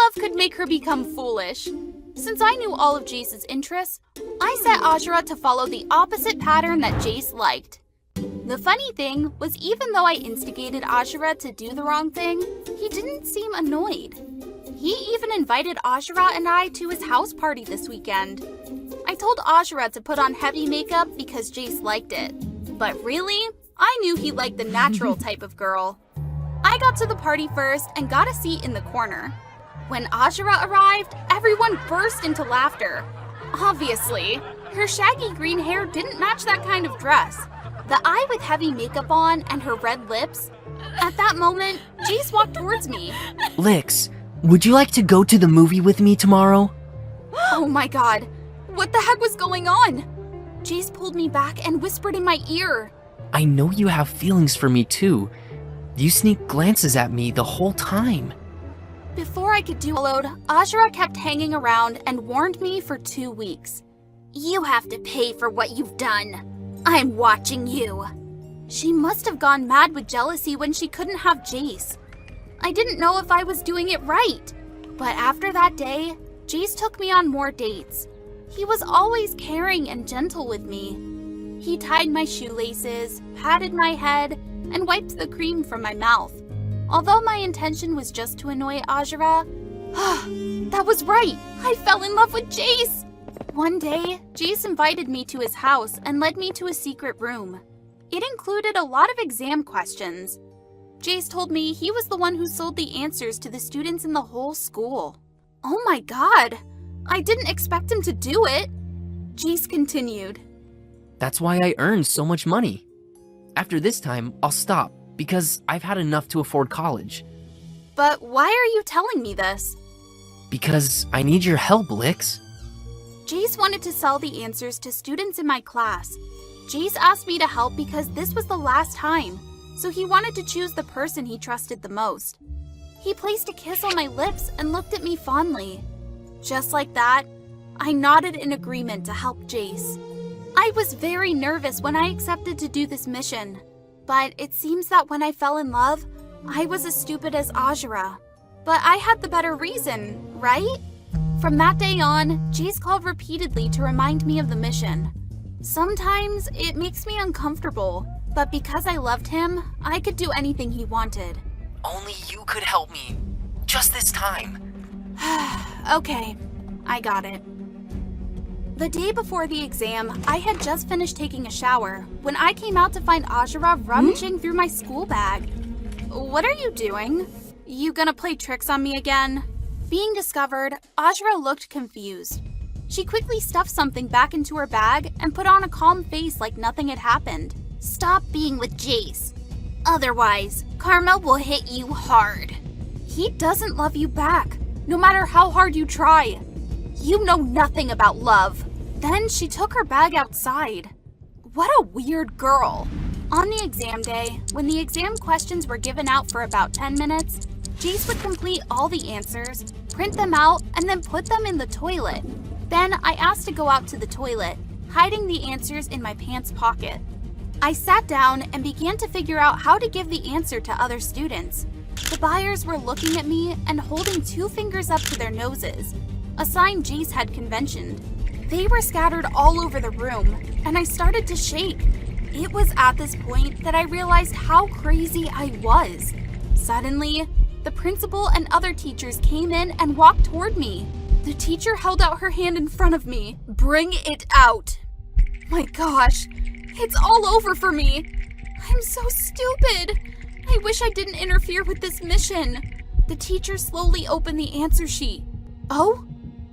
Love could make her become foolish. Since I knew all of Jace's interests, I set Ashura to follow the opposite pattern that Jace liked. The funny thing was, even though I instigated Ashura to do the wrong thing, he didn't seem annoyed. He even invited Ashura and I to his house party this weekend. I told Ashura to put on heavy makeup because Jace liked it. But really, I knew he liked the natural type of girl. I got to the party first and got a seat in the corner. When Ashura arrived, everyone burst into laughter. Obviously, her shaggy green hair didn't match that kind of dress. The eye with heavy makeup on and her red lips. At that moment, Jace walked towards me. Lix, would you like to go to the movie with me tomorrow? Oh my god, what the heck was going on? Jace pulled me back and whispered in my ear. I know you have feelings for me too. You sneak glances at me the whole time. Before I could do followed, Ashura kept hanging around and warned me for 2 weeks. You have to pay for what you've done. I'm watching you. She must have gone mad with jealousy when she couldn't have Jace. I didn't know if I was doing it right. But after that day, Jace took me on more dates. He was always caring and gentle with me. He tied my shoelaces, patted my head, and wiped the cream from my mouth. Although my intention was just to annoy Ashura, that was right! I fell in love with Jace! One day, Jace invited me to his house and led me to a secret room. It included a lot of exam questions. Jace told me he was the one who sold the answers to the students in the whole school. Oh my god! I didn't expect him to do it! Jace continued. That's why I earned so much money. After this time, I'll stop, because I've had enough to afford college. But why are you telling me this? Because I need your help, Lix. Jace wanted to sell the answers to students in my class. Jace asked me to help because this was the last time, so he wanted to choose the person he trusted the most. He placed a kiss on my lips and looked at me fondly. Just like that, I nodded in agreement to help Jace. I was very nervous when I accepted to do this mission, but it seems that when I fell in love, I was as stupid as Ashura. But I had the better reason, right? From that day on, Jace called repeatedly to remind me of the mission. Sometimes it makes me uncomfortable, but because I loved him, I could do anything he wanted. Only you could help me. Just this time. Okay, I got it. The day before the exam, I had just finished taking a shower when I came out to find Ashura rummaging through my school bag. What are you doing? You gonna play tricks on me again? Being discovered, Ashura looked confused. She quickly stuffed something back into her bag and put on a calm face like nothing had happened. Stop being with Jace. Otherwise, karma will hit you hard. He doesn't love you back, no matter how hard you try. You know nothing about love. Then she took her bag outside. What a weird girl. On the exam day, when the exam questions were given out for about 10 minutes, Jace would complete all the answers, print them out, and then put them in the toilet. Then I asked to go out to the toilet, hiding the answers in my pants pocket. I sat down and began to figure out how to give the answer to other students. The buyers were looking at me and holding 2 fingers up to their noses, a sign Jace had conventioned. They were scattered all over the room, and I started to shake. It was at this point that I realized how crazy I was. Suddenly, the principal and other teachers came in and walked toward me. The teacher held out her hand in front of me. Bring it out. My gosh, it's all over for me. I'm so stupid. I wish I didn't interfere with this mission. The teacher slowly opened the answer sheet. Oh?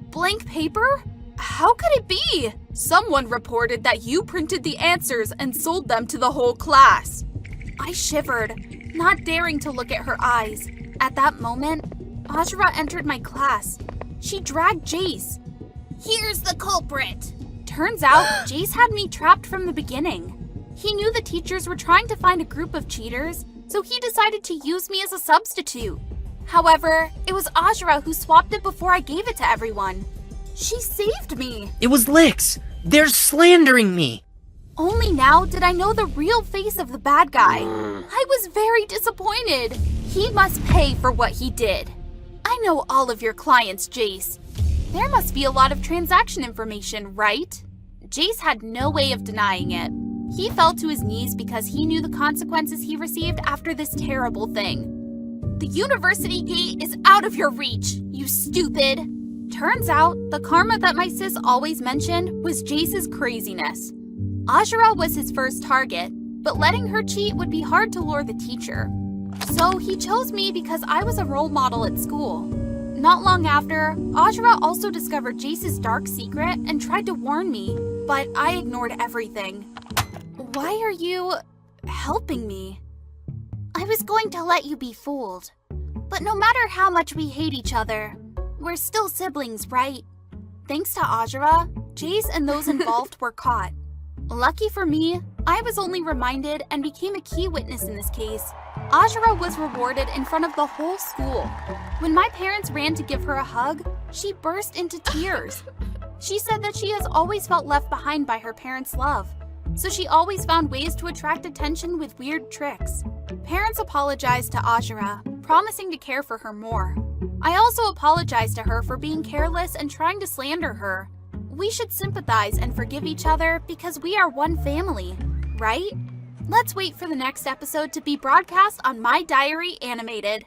Blank paper? How could it be? Someone reported that you printed the answers and sold them to the whole class. I shivered, not daring to look at her eyes. At that moment, Ashura entered my class. She dragged Jace. Here's the culprit. Turns out, Jace had me trapped from the beginning. He knew the teachers were trying to find a group of cheaters, so he decided to use me as a substitute. However, it was Ashura who swapped it before I gave it to everyone. She saved me. It was Lix. They're slandering me. Only now did I know the real face of the bad guy. I was very disappointed. He must pay for what he did. I know all of your clients, Jace. There must be a lot of transaction information, right? Jace had no way of denying it. He fell to his knees because he knew the consequences he received after this terrible thing. The university gate is out of your reach, you stupid! Turns out, the karma that my sis always mentioned was Jace's craziness. Ajra was his first target, but letting her cheat would be hard to lure the teacher. So he chose me because I was a role model at school. Not long after, Ajra also discovered Jace's dark secret and tried to warn me, but I ignored everything. Why are you helping me? I was going to let you be fooled. But no matter how much we hate each other, we're still siblings, right? Thanks to Ajra, Jace and those involved were caught. Lucky for me, I was only reminded and became a key witness in this case. Ajra was rewarded in front of the whole school. When my parents ran to give her a hug, she burst into tears. She said that she has always felt left behind by her parents' love, so she always found ways to attract attention with weird tricks. Parents apologized to Ajra, promising to care for her more. I also apologized to her for being careless and trying to slander her. We should sympathize and forgive each other because we are one family, right? Let's wait for the next episode to be broadcast on My Diary Animated.